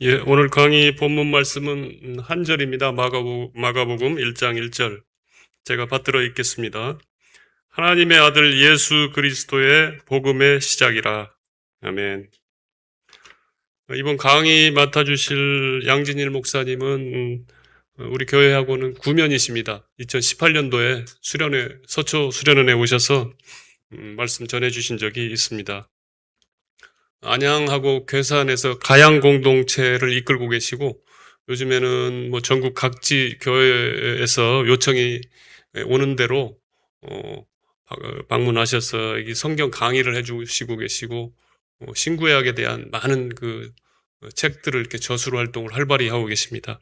예, 오늘 강의 본문 말씀은 한 절입니다. 마가복음 1장 1절. 제가 받들어 읽겠습니다. 하나님의 아들 예수 그리스도의 복음의 시작이라. 아멘. 이번 강의 맡아주실 양진일 목사님은 우리 교회하고는 구면이십니다. 2018년도에 서초 수련원에 오셔서 말씀 전해주신 적이 있습니다. 안양하고 괴산에서 가양 공동체를 이끌고 계시고 요즘에는 뭐 전국 각지 교회에서 요청이 오는 대로 방문하셔서 이 성경 강의를 해주시고 계시고 신구약에 대한 많은 그 책들을 이렇게 저술 활동을 활발히 하고 계십니다.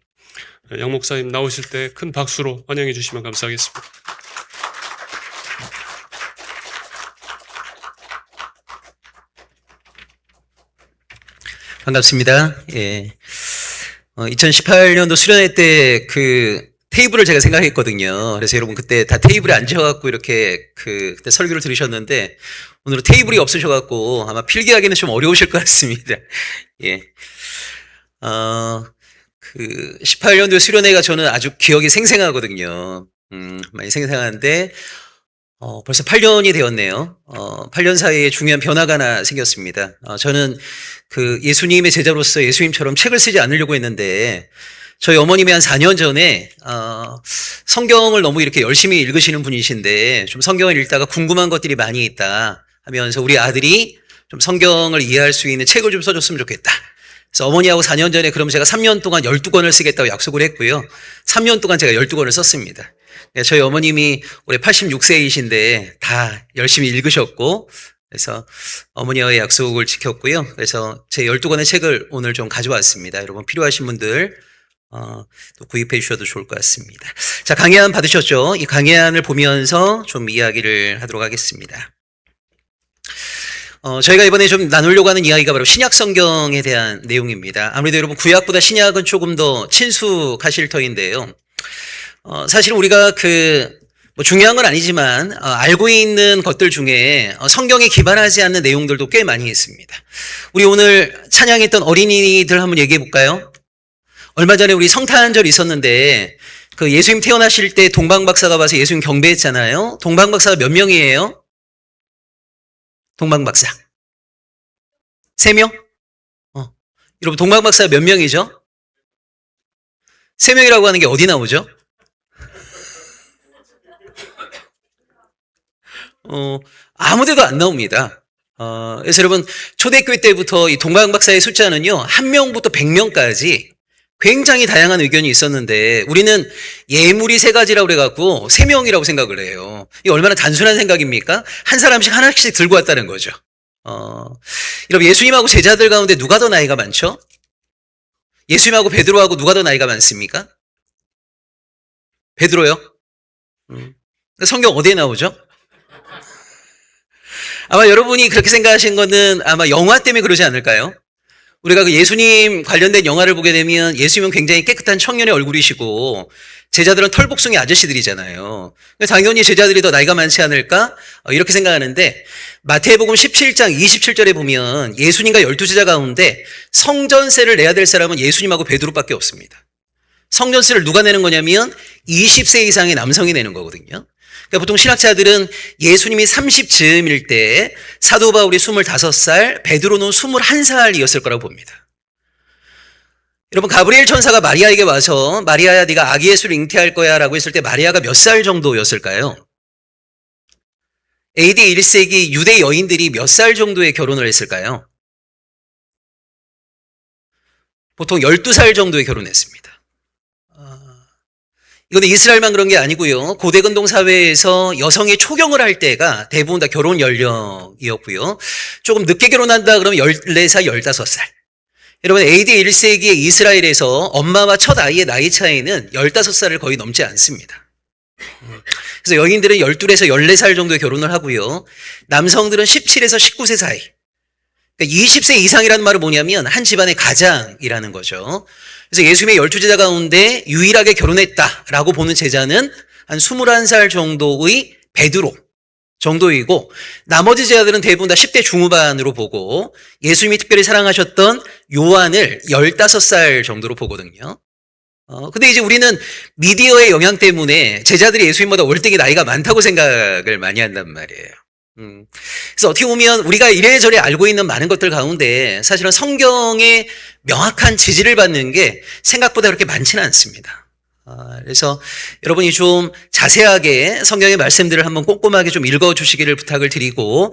양 목사님 나오실 때 큰 박수로 환영해 주시면 감사하겠습니다. 반갑습니다. 예. 2018년도 수련회 때 그 테이블을 제가 생각했거든요. 그래서 여러분 그때 다 테이블에 앉으셔갖고 이렇게 그때 설교를 들으셨는데 오늘은 테이블이 없으셔갖고 아마 필기하기는 좀 어려우실 것 같습니다. 예. 18년도 수련회가 저는 아주 기억이 생생하거든요. 많이 생생한데 벌써 8년이 되었네요. 8년 사이에 중요한 변화가 하나 생겼습니다. 저는 그 예수님의 제자로서 예수님처럼 책을 쓰지 않으려고 했는데, 저희 어머님이 한 4년 전에, 성경을 너무 이렇게 열심히 읽으시는 분이신데, 좀 성경을 읽다가 궁금한 것들이 많이 있다 하면서 우리 아들이 좀 성경을 이해할 수 있는 책을 좀 써줬으면 좋겠다. 그래서 어머니하고 4년 전에 그럼 제가 3년 동안 12권을 쓰겠다고 약속을 했고요. 3년 동안 제가 12권을 썼습니다. 저희 어머님이 올해 86세이신데 다 열심히 읽으셨고, 그래서 어머니와의 약속을 지켰고요. 그래서 제 12권의 책을 오늘 좀 가져왔습니다. 여러분 필요하신 분들 또 구입해 주셔도 좋을 것 같습니다. 자, 강해안 받으셨죠? 이 강해안을 보면서 좀 이야기를 하도록 하겠습니다. 저희가 이번에 좀 나누려고 하는 이야기가 바로 신약 성경에 대한 내용입니다. 아무래도 여러분 구약보다 신약은 조금 더 친숙하실 터인데요. 사실 우리가 뭐 중요한 건 아니지만, 알고 있는 것들 중에 성경에 기반하지 않는 내용들도 꽤 많이 있습니다. 우리 오늘 찬양했던 어린이들 한번 얘기해 볼까요? 얼마 전에 우리 성탄절 있었는데, 그 예수님 태어나실 때 동방박사가 와서 예수님 경배했잖아요. 동방박사가 몇 명이에요? 동방박사. 3명? 여러분, 동방박사가 몇 명이죠? 3명이라고 하는 게 어디 나오죠? 아무데도 안 나옵니다. 그래서 여러분, 초대교회 때부터 이 동방박사의 숫자는요, 1명부터 100명까지 굉장히 다양한 의견이 있었는데, 우리는 예물이 3가지라고 그래갖고 3명이라고 생각을 해요. 이게 얼마나 단순한 생각입니까? 한 사람씩 하나씩 들고 왔다는 거죠. 여러분, 예수님하고 제자들 가운데 누가 더 나이가 많죠? 예수님하고 베드로하고 누가 더 나이가 많습니까? 베드로요? 성경 어디에 나오죠? 아마 여러분이 그렇게 생각하신 거는 아마 영화 때문에 그러지 않을까요? 우리가 그 예수님 관련된 영화를 보게 되면 예수님은 굉장히 깨끗한 청년의 얼굴이시고 제자들은 털복숭이 아저씨들이잖아요. 당연히 제자들이 더 나이가 많지 않을까? 이렇게 생각하는데 마태복음 17장 27절에 보면 예수님과 12제자 가운데 성전세를 내야 될 사람은 예수님하고 베드로밖에 없습니다. 성전세를 누가 내는 거냐면 20세 이상의 남성이 내는 거거든요. 그러니까 보통 신학자들은 예수님이 30즈음일 때 사도 바울이 25살, 베드로는 21살이었을 거라고 봅니다. 여러분, 가브리엘 천사가 마리아에게 와서 마리아야 네가 아기 예수를 잉태할 거야 라고 했을 때 마리아가 몇 살 정도였을까요? AD 1세기 유대 여인들이 몇 살 정도에 결혼을 했을까요? 보통 12살 정도에 결혼했습니다. 이건 이스라엘만 그런 게 아니고요. 고대 근동 사회에서 여성이 초경을 할 때가 대부분 다 결혼 연령이었고요. 조금 늦게 결혼한다 그러면 14살, 15살. 여러분, AD 1세기의 이스라엘에서 엄마와 첫 아이의 나이 차이는 15살을 거의 넘지 않습니다. 그래서 여인들은 12에서 14살 정도에 결혼을 하고요. 남성들은 17에서 19세 사이. 그러니까 20세 이상이라는 말은 뭐냐면 한 집안의 가장이라는 거죠. 그래서 예수님의 12제자 가운데 유일하게 결혼했다라고 보는 제자는 한 21살 정도의 베드로, 정도이고 나머지 제자들은 대부분 다 10대 중후반으로 보고 예수님이 특별히 사랑하셨던 요한을 15살 정도로 보거든요. 근데 이제 우리는 미디어의 영향 때문에 제자들이 예수님보다 월등히 나이가 많다고 생각을 많이 한단 말이에요. 그래서 어떻게 보면 우리가 이래저래 알고 있는 많은 것들 가운데 사실은 성경의 명확한 지지를 받는 게 생각보다 그렇게 많지는 않습니다. 그래서 여러분이 좀 자세하게 성경의 말씀들을 한번 꼼꼼하게 좀 읽어주시기를 부탁을 드리고,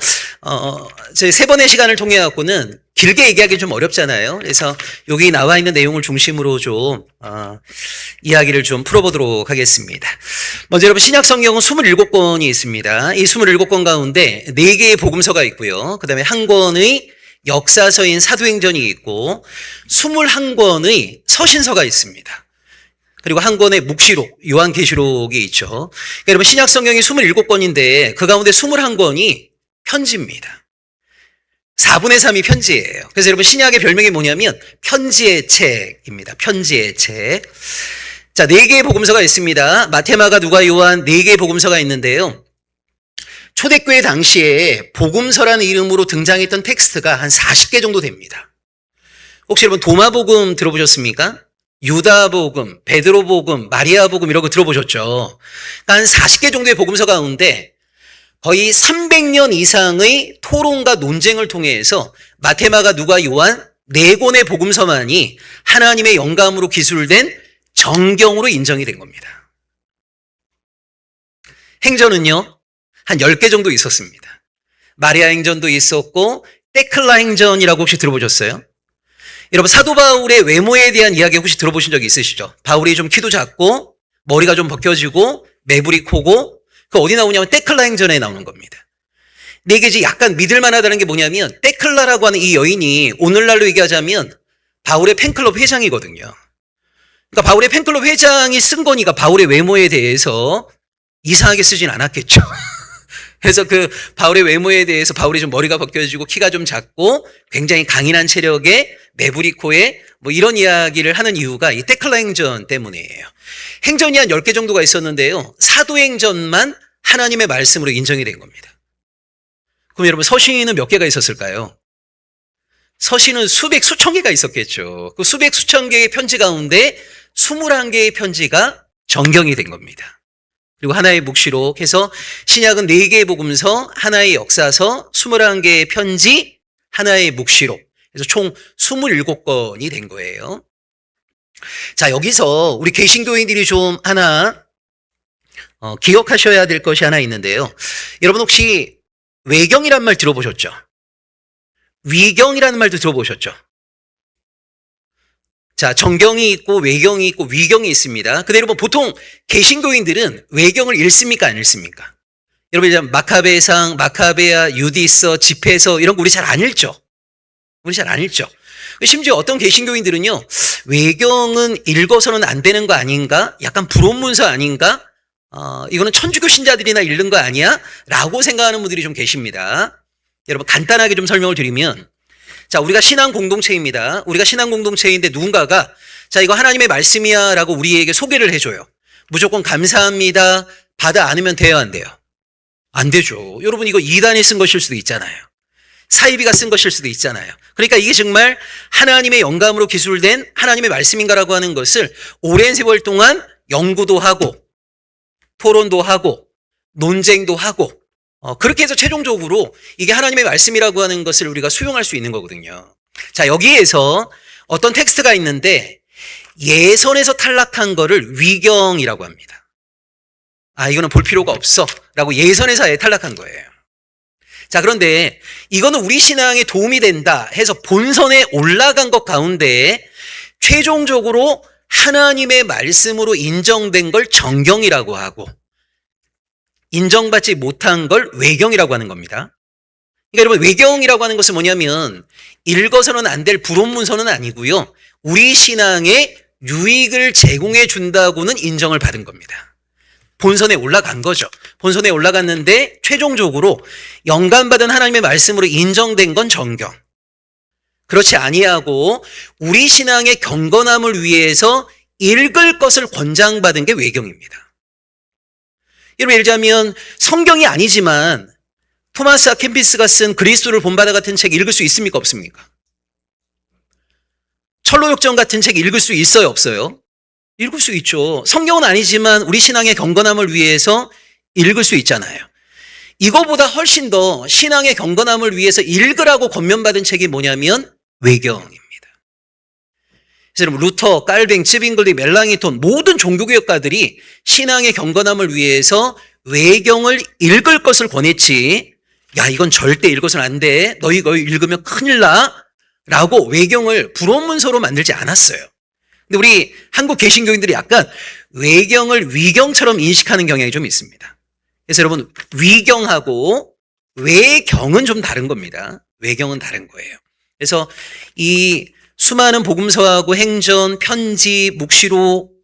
제 3번의 시간을 통해 갖고는 길게 얘기하기 좀 어렵잖아요. 그래서 여기 나와 있는 내용을 중심으로 좀 이야기를 좀 풀어보도록 하겠습니다. 먼저 여러분 신약 성경은 27권이 있습니다. 이 27권 가운데 4개의 복음서가 있고요. 그 다음에 한 권의 역사서인 사도행전이 있고 21권의 서신서가 있습니다. 그리고 한 권의 묵시록, 요한계시록이 있죠. 그러니까 여러분 신약 성경이 27권인데 그 가운데 21권이 편지입니다. 4분의 3이 편지예요. 그래서 여러분 신약의 별명이 뭐냐면 편지의 책입니다. 편지의 책. 자, 4개의 복음서가 있습니다. 마태, 마가, 누가, 요한 4개의 복음서가 있는데요. 초대교회 당시에 복음서라는 이름으로 등장했던 텍스트가 한 40개 정도 됩니다. 혹시 여러분 도마복음 들어보셨습니까? 유다복음, 베드로복음, 마리아복음 이런 거 들어보셨죠? 한 40개 정도의 복음서 가운데 거의 300년 이상의 토론과 논쟁을 통해서 마태, 마가, 누가, 요한 4권의 복음서만이 하나님의 영감으로 기술된 정경으로 인정이 된 겁니다. 행전은요, 한 10개 정도 있었습니다. 마리아 행전도 있었고 떼클라 행전이라고 혹시 들어보셨어요? 여러분 사도 바울의 외모에 대한 이야기 혹시 들어보신 적이 있으시죠? 바울이 좀 키도 작고 머리가 좀 벗겨지고 매부리 코고 그 어디 나오냐면 떼클라 행전에 나오는 겁니다. 근데 이게 이제 약간 믿을만하다는 게 뭐냐면 떼클라라고 하는 이 여인이 오늘날로 얘기하자면 바울의 팬클럽 회장이거든요. 그러니까 바울의 팬클럽 회장이 쓴 거니까 바울의 외모에 대해서 이상하게 쓰진 않았겠죠. 그래서 그 바울의 외모에 대해서 바울이 좀 머리가 벗겨지고 키가 좀 작고 굉장히 강인한 체력에 매부리 코에 뭐 이런 이야기를 하는 이유가 이 떼클라 행전 때문이에요. 행전이 한 10개 정도가 있었는데요. 사도행전만 하나님의 말씀으로 인정이 된 겁니다. 그럼 여러분 서신은 몇 개가 있었을까요? 서신은 수백 수천 개가 있었겠죠. 그 수백 수천 개의 편지 가운데 21개의 편지가 정경이 된 겁니다. 그리고 하나의 묵시록 해서 신약은 4개의 복음서, 하나의 역사서, 21개의 편지, 하나의 묵시록. 그래서 총 27권이 된 거예요. 자, 여기서 우리 개신교인들이 좀 하나 기억하셔야 될 것이 하나 있는데요. 여러분 혹시 외경이란 말 들어보셨죠? 위경이라는 말도 들어보셨죠? 자, 정경이 있고 외경이 있고 위경이 있습니다. 근데 여러분 보통 개신교인들은 외경을 읽습니까? 안 읽습니까? 여러분 이제 마카베상, 마카베아, 유디서, 집회서 이런 거 우리 잘 안 읽죠? 우리 잘 안 읽죠? 심지어 어떤 개신교인들은요, 외경은 읽어서는 안 되는 거 아닌가? 약간 불온문서 아닌가? 이거는 천주교 신자들이나 읽는 거 아니야? 라고 생각하는 분들이 좀 계십니다. 여러분 간단하게 좀 설명을 드리면 자, 우리가 신앙 공동체입니다. 우리가 신앙 공동체인데 누군가가 자, 이거 하나님의 말씀이야 라고 우리에게 소개를 해줘요. 무조건 감사합니다. 받아 안으면 돼요, 안 돼요? 안 되죠. 여러분 이거 이단이 쓴 것일 수도 있잖아요. 사이비가 쓴 것일 수도 있잖아요. 그러니까 이게 정말 하나님의 영감으로 기술된 하나님의 말씀인가라고 하는 것을 오랜 세월 동안 연구도 하고 토론도 하고 논쟁도 하고 그렇게 해서 최종적으로 이게 하나님의 말씀이라고 하는 것을 우리가 수용할 수 있는 거거든요. 자, 여기에서 어떤 텍스트가 있는데 예선에서 탈락한 거를 위경이라고 합니다. 아, 이거는 볼 필요가 없어 라고 예선에서 아예 탈락한 거예요. 자, 그런데 이거는 우리 신앙에 도움이 된다 해서 본선에 올라간 것 가운데 최종적으로 하나님의 말씀으로 인정된 걸 정경이라고 하고 인정받지 못한 걸 외경이라고 하는 겁니다. 그러니까 여러분 외경이라고 하는 것은 뭐냐면 읽어서는 안 될 불온문서는 아니고요. 우리 신앙에 유익을 제공해 준다고는 인정을 받은 겁니다. 본선에 올라간 거죠. 본선에 올라갔는데 최종적으로 영감받은 하나님의 말씀으로 인정된 건 정경. 그렇지 아니하고 우리 신앙의 경건함을 위해서 읽을 것을 권장받은 게 외경입니다. 여러분 예를 들자면 성경이 아니지만 토마스 아 캠피스가 쓴 그리스도를 본받아 같은 책 읽을 수 있습니까? 없습니까? 철로역정 같은 책 읽을 수 있어요? 없어요? 읽을 수 있죠. 성경은 아니지만 우리 신앙의 경건함을 위해서 읽을 수 있잖아요. 이거보다 훨씬 더 신앙의 경건함을 위해서 읽으라고 권면받은 책이 뭐냐면 외경입니다. 그래서 여러분 루터, 깔뱅, 츠빙글리, 멜랑이톤 모든 종교개혁가들이 신앙의 경건함을 위해서 외경을 읽을 것을 권했지, 야 이건 절대 읽어서는 안 돼, 너 이거 읽으면 큰일 나 라고 외경을 불온문서로 만들지 않았어요. 근데 우리 한국 개신교인들이 약간 외경을 위경처럼 인식하는 경향이 좀 있습니다. 그래서 여러분 위경하고 외경은 좀 다른 겁니다. 외경은 다른 거예요. 그래서 이 수많은 복음서하고 행전, 편지, 묵시록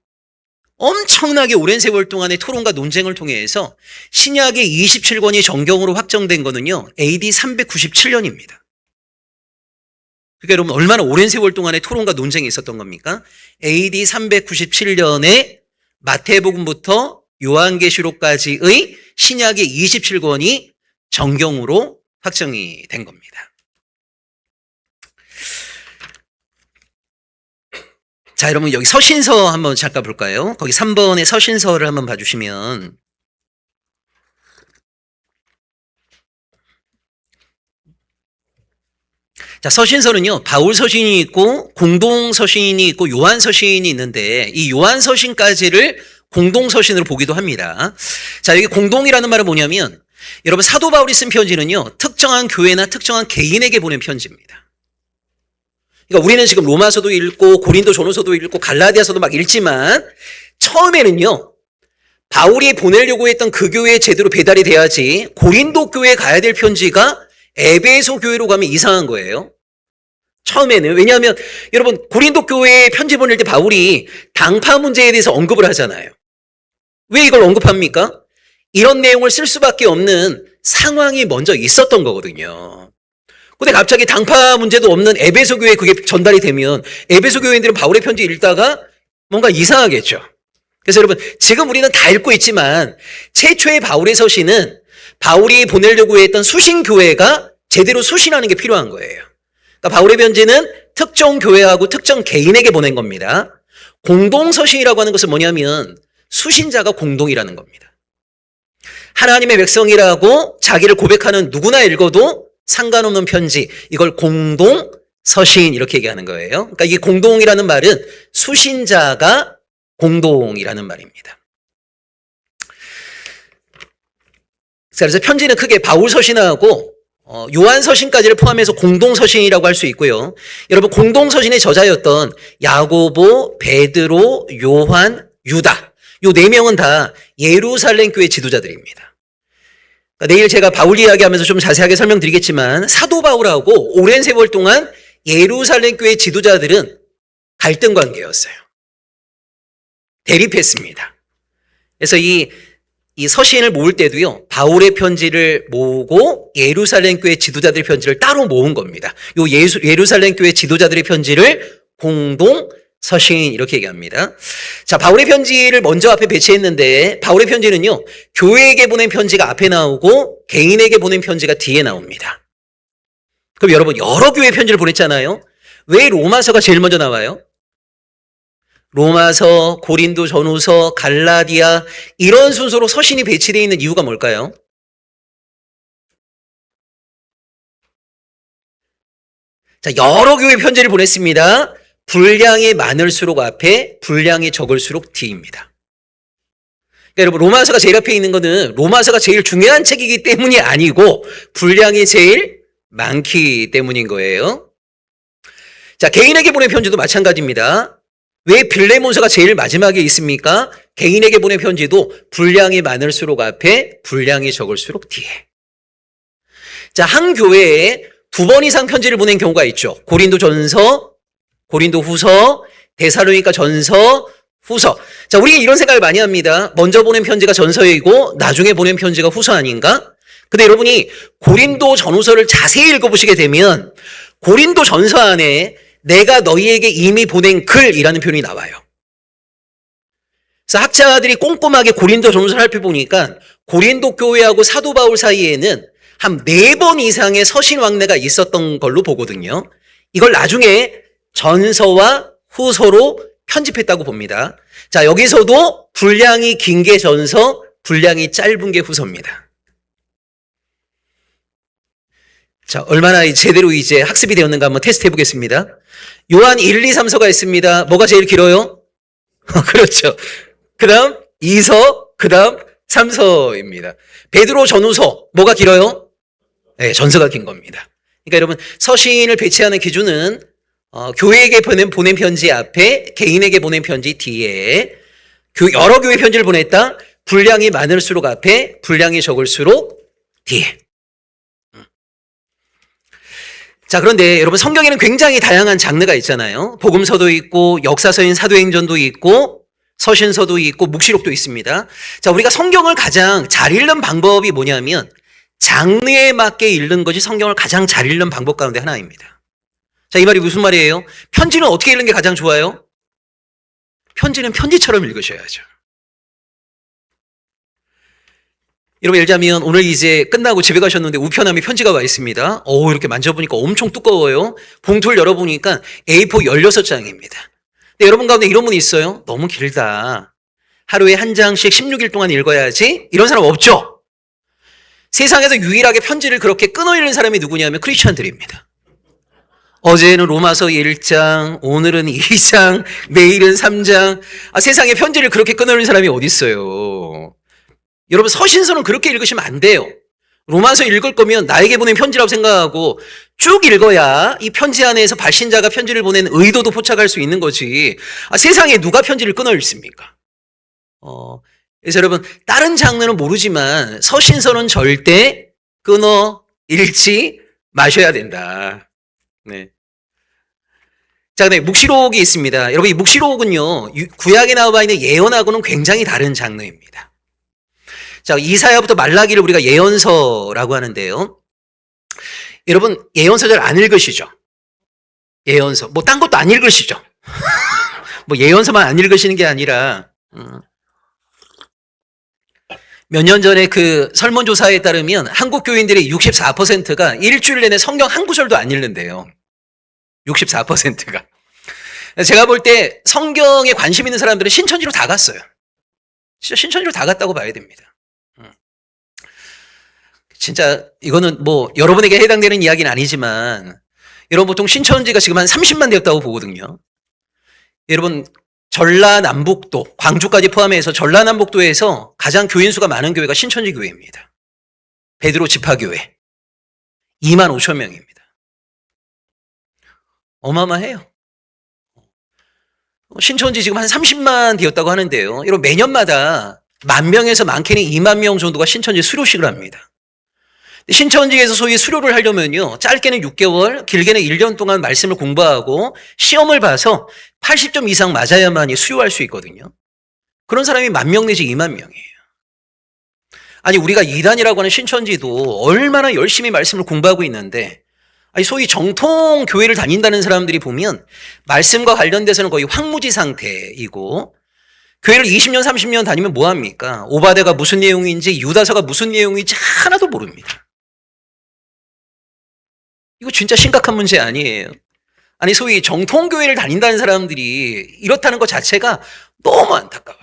엄청나게 오랜 세월 동안의 토론과 논쟁을 통해서 신약의 27권이 정경으로 확정된 거는요 AD 397년입니다. 그러니까 여러분 얼마나 오랜 세월 동안의 토론과 논쟁이 있었던 겁니까? AD 397년에 마태복음부터 요한계시록까지의 신약의 27권이 정경으로 확정이 된 겁니다. 자, 여러분 여기 서신서 한번 잠깐 볼까요? 거기 3번의 서신서를 한번 봐주시면, 자, 서신서는요 바울 서신이 있고 공동 서신이 있고 요한 서신이 있는데 이 요한 서신까지를 공동 서신으로 보기도 합니다. 자, 여기 공동이라는 말은 뭐냐면 여러분 사도 바울이 쓴 편지는요 특정한 교회나 특정한 개인에게 보낸 편지입니다. 그러니까 우리는 지금 로마서도 읽고 고린도 전후서도 읽고 갈라디아서도 막 읽지만 처음에는요 바울이 보내려고 했던 그 교회에 제대로 배달이 돼야지 고린도 교회에 가야 될 편지가 에베소 교회로 가면 이상한 거예요. 처음에는. 왜냐하면 여러분 고린도 교회에 편지 보낼 때 바울이 당파 문제에 대해서 언급을 하잖아요. 왜 이걸 언급합니까? 이런 내용을 쓸 수밖에 없는 상황이 먼저 있었던 거거든요. 근데 갑자기 당파 문제도 없는 에베소 교회에 그게 전달이 되면 에베소 교회인들은 바울의 편지 읽다가 뭔가 이상하겠죠. 그래서 여러분 지금 우리는 다 읽고 있지만 최초의 바울의 서신은 바울이 보내려고 했던 수신교회가 제대로 수신하는 게 필요한 거예요. 그러니까 바울의 편지는 특정 교회하고 특정 개인에게 보낸 겁니다. 공동서신이라고 하는 것은 뭐냐면 수신자가 공동이라는 겁니다. 하나님의 백성이라고 자기를 고백하는 누구나 읽어도 상관없는 편지, 이걸 공동서신 이렇게 얘기하는 거예요. 그러니까 이 공동이라는 말은 수신자가 공동이라는 말입니다. 그래서 편지는 크게 바울 서신하고 요한 서신까지를 포함해서 공동 서신이라고 할 수 있고요. 여러분 공동 서신의 저자였던 야고보, 베드로, 요한, 유다, 요 네 명은 다 예루살렘 교회 지도자들입니다. 그러니까 내일 제가 바울 이야기하면서 좀 자세하게 설명드리겠지만 사도 바울하고 오랜 세월 동안 예루살렘 교회 지도자들은 갈등 관계였어요. 대립했습니다. 그래서 이 서신을 모을 때도요, 바울의 편지를 모으고 예루살렘 교회 지도자들의 편지를 따로 모은 겁니다. 요 예루살렘 교회 지도자들의 편지를 공동 서신 이렇게 얘기합니다. 자, 바울의 편지를 먼저 앞에 배치했는데 바울의 편지는요, 교회에게 보낸 편지가 앞에 나오고 개인에게 보낸 편지가 뒤에 나옵니다. 그럼 여러분 여러 교회 편지를 보냈잖아요. 왜 로마서가 제일 먼저 나와요? 로마서, 고린도 전후서, 갈라디아 이런 순서로 서신이 배치되어 있는 이유가 뭘까요? 자, 여러 교회 편지를 보냈습니다. 분량이 많을수록 앞에, 분량이 적을수록 뒤입니다. 그러니까 여러분 로마서가 제일 앞에 있는 거는 로마서가 제일 중요한 책이기 때문이 아니고 분량이 제일 많기 때문인 거예요. 자, 개인에게 보낸 편지도 마찬가지입니다. 왜 빌레몬서가 제일 마지막에 있습니까? 개인에게 보낸 편지도 분량이 많을수록 앞에, 분량이 적을수록 뒤에. 자, 한 교회에 2번 이상 편지를 보낸 경우가 있죠. 고린도 전서, 고린도 후서, 데살로니가 전서, 후서. 자, 우리 이런 생각을 많이 합니다. 먼저 보낸 편지가 전서이고 나중에 보낸 편지가 후서 아닌가? 근데 여러분이 고린도 전후서를 자세히 읽어보시게 되면 고린도 전서 안에 내가 너희에게 이미 보낸 글이라는 표현이 나와요. 그래서 학자들이 꼼꼼하게 고린도 전후서를 살펴보니까 고린도 교회하고 사도 바울 사이에는 한 4번 이상의 서신 왕래가 있었던 걸로 보거든요. 이걸 나중에 전서와 후서로 편집했다고 봅니다. 자, 여기서도 분량이 긴 게 전서, 분량이 짧은 게 후서입니다. 자, 얼마나 제대로 이제 학습이 되었는가 한번 테스트 해보겠습니다. 요한 1, 2, 3서가 있습니다. 뭐가 제일 길어요? 그렇죠. 그 다음 2서, 그 다음 3서입니다. 베드로 전후서, 뭐가 길어요? 네, 전서가 긴 겁니다. 그러니까 여러분, 서신을 배치하는 기준은 교회에게 보낸 편지 앞에, 개인에게 보낸 편지 뒤에, 여러 교회 편지를 보냈다. 분량이 많을수록 앞에, 분량이 적을수록 뒤에. 자, 그런데 여러분, 성경에는 굉장히 다양한 장르가 있잖아요. 복음서도 있고, 역사서인 사도행전도 있고, 서신서도 있고, 묵시록도 있습니다. 자, 우리가 성경을 가장 잘 읽는 방법이 뭐냐면, 장르에 맞게 읽는 것이 성경을 가장 잘 읽는 방법 가운데 하나입니다. 자, 이 말이 무슨 말이에요? 편지는 어떻게 읽는 게 가장 좋아요? 편지는 편지처럼 읽으셔야죠. 여러분, 예를 들자면 오늘 이제 끝나고 집에 가셨는데 우편함에 편지가 와 있습니다. 이렇게 만져보니까 엄청 두꺼워요. 봉투를 열어보니까 A4 16장입니다. 근데 여러분 가운데 이런 분이 있어요. 너무 길다. 하루에 한 장씩 16일 동안 읽어야지. 이런 사람 없죠? 세상에서 유일하게 편지를 그렇게 끊어 읽는 사람이 누구냐면 크리스천들입니다. 어제는 로마서 1장, 오늘은 2장, 내일은 3장. 세상에 편지를 그렇게 끊어 읽는 사람이 어디 있어요? 여러분, 서신서는 그렇게 읽으시면 안 돼요. 로마서 읽을 거면 나에게 보낸 편지라고 생각하고 쭉 읽어야 이 편지 안에서 발신자가 편지를 보낸 의도도 포착할 수 있는 거지. 세상에 누가 편지를 끊어 읽습니까? 그래서 여러분, 다른 장르는 모르지만 서신서는 절대 끊어 읽지 마셔야 된다. 네. 자, 네, 묵시록이 있습니다. 여러분, 이 묵시록은요, 구약에 나와 있는 예언하고는 굉장히 다른 장르입니다. 자, 이사야부터 말라기를 우리가 예언서라고 하는데요. 여러분, 예언서 잘 안 읽으시죠? 예언서. 뭐, 딴 것도 안 읽으시죠? 뭐, 예언서만 안 읽으시는 게 아니라, 몇 년 전에 그 설문조사에 따르면 한국 교인들의 64%가 일주일 내내 성경 한 구절도 안 읽는데요. 64%가. 제가 볼 때 성경에 관심 있는 사람들은 신천지로 다 갔어요. 진짜 신천지로 다 갔다고 봐야 됩니다. 진짜 이거는 뭐 여러분에게 해당되는 이야기는 아니지만 여러분 보통 신천지가 지금 한 30만 되었다고 보거든요. 여러분 전라남북도, 광주까지 포함해서 전라남북도에서 가장 교인 수가 많은 교회가 신천지 교회입니다. 베드로 지파교회 2만 5천 명입니다. 어마어마해요. 신천지 지금 한 30만 되었다고 하는데요. 여러분 매년마다 10,000명에서 많게는 2만 명 정도가 신천지 수료식을 합니다. 신천지에서 소위 수료를 하려면요, 짧게는 6개월, 길게는 1년 동안 말씀을 공부하고 시험을 봐서 80점 이상 맞아야만이 수료할 수 있거든요. 그런 사람이 10,000명 내지 2만 명이에요. 아니, 우리가 이단이라고 하는 신천지도 얼마나 열심히 말씀을 공부하고 있는데, 소위 정통 교회를 다닌다는 사람들이 보면 말씀과 관련돼서는 거의 황무지 상태이고, 교회를 20년, 30년 다니면 뭐합니까? 오바데가 무슨 내용인지, 유다서가 무슨 내용인지 하나도 모릅니다. 이거 진짜 심각한 문제 아니에요? 아니, 소위 정통교회를 다닌다는 사람들이 이렇다는 것 자체가 너무 안타까워요.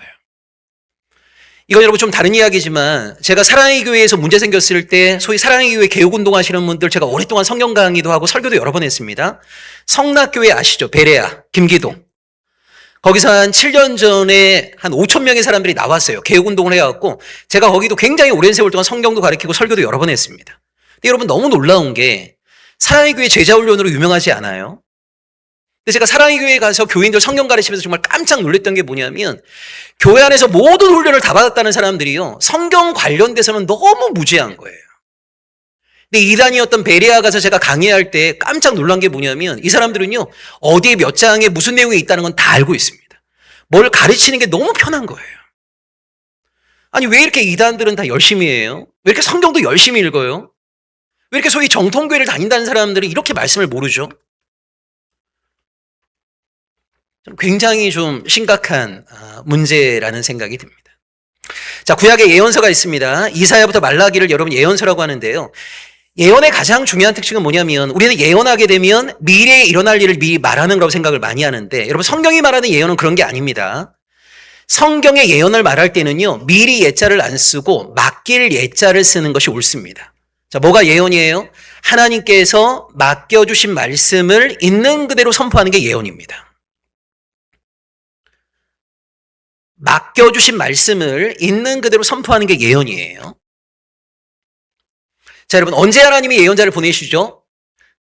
이건 여러분 좀 다른 이야기지만 제가 사랑의 교회에서 문제 생겼을 때 소위 사랑의 교회 개혁운동 하시는 분들 제가 오랫동안 성경 강의도 하고 설교도 여러 번 했습니다. 성락교회 아시죠? 베레아, 김기동. 거기서 한 7년 전에 한 5천 명의 사람들이 나왔어요. 개혁운동을 해갖고 제가 거기도 굉장히 오랜 세월 동안 성경도 가르치고 설교도 여러 번 했습니다. 근데 여러분 너무 놀라운 게 사랑의 교회 제자훈련으로 유명하지 않아요? 근데 제가 사랑의 교회에 가서 교인들 성경 가르치면서 정말 깜짝 놀랐던 게 뭐냐면 교회 안에서 모든 훈련을 다 받았다는 사람들이요, 성경 관련돼서는 너무 무지한 거예요. 근데 이단이었던 베레아 가서 제가 강의할 때 깜짝 놀란 게 뭐냐면 이 사람들은요, 어디에 몇 장에 무슨 내용이 있다는 건 다 알고 있습니다. 뭘 가르치는 게 너무 편한 거예요. 아니, 왜 이렇게 이단들은 다 열심히 해요? 왜 이렇게 성경도 열심히 읽어요? 왜 이렇게 소위 정통교회를 다닌다는 사람들이 이렇게 말씀을 모르죠? 굉장히 좀 심각한 문제라는 생각이 듭니다. 자, 구약에 예언서가 있습니다. 이사야부터 말라기를 여러분 예언서라고 하는데요. 예언의 가장 중요한 특징은 뭐냐면 우리는 예언하게 되면 미래에 일어날 일을 미리 말하는 거라고 생각을 많이 하는데 여러분 성경이 말하는 예언은 그런 게 아닙니다. 성경의 예언을 말할 때는요. 미리 예자를 안 쓰고 맡길 예자를 쓰는 것이 옳습니다. 자, 뭐가 예언이에요? 하나님께서 맡겨주신 말씀을 있는 그대로 선포하는 게 예언입니다. 맡겨주신 말씀을 있는 그대로 선포하는 게 예언이에요. 자, 여러분 언제 하나님이 예언자를 보내시죠?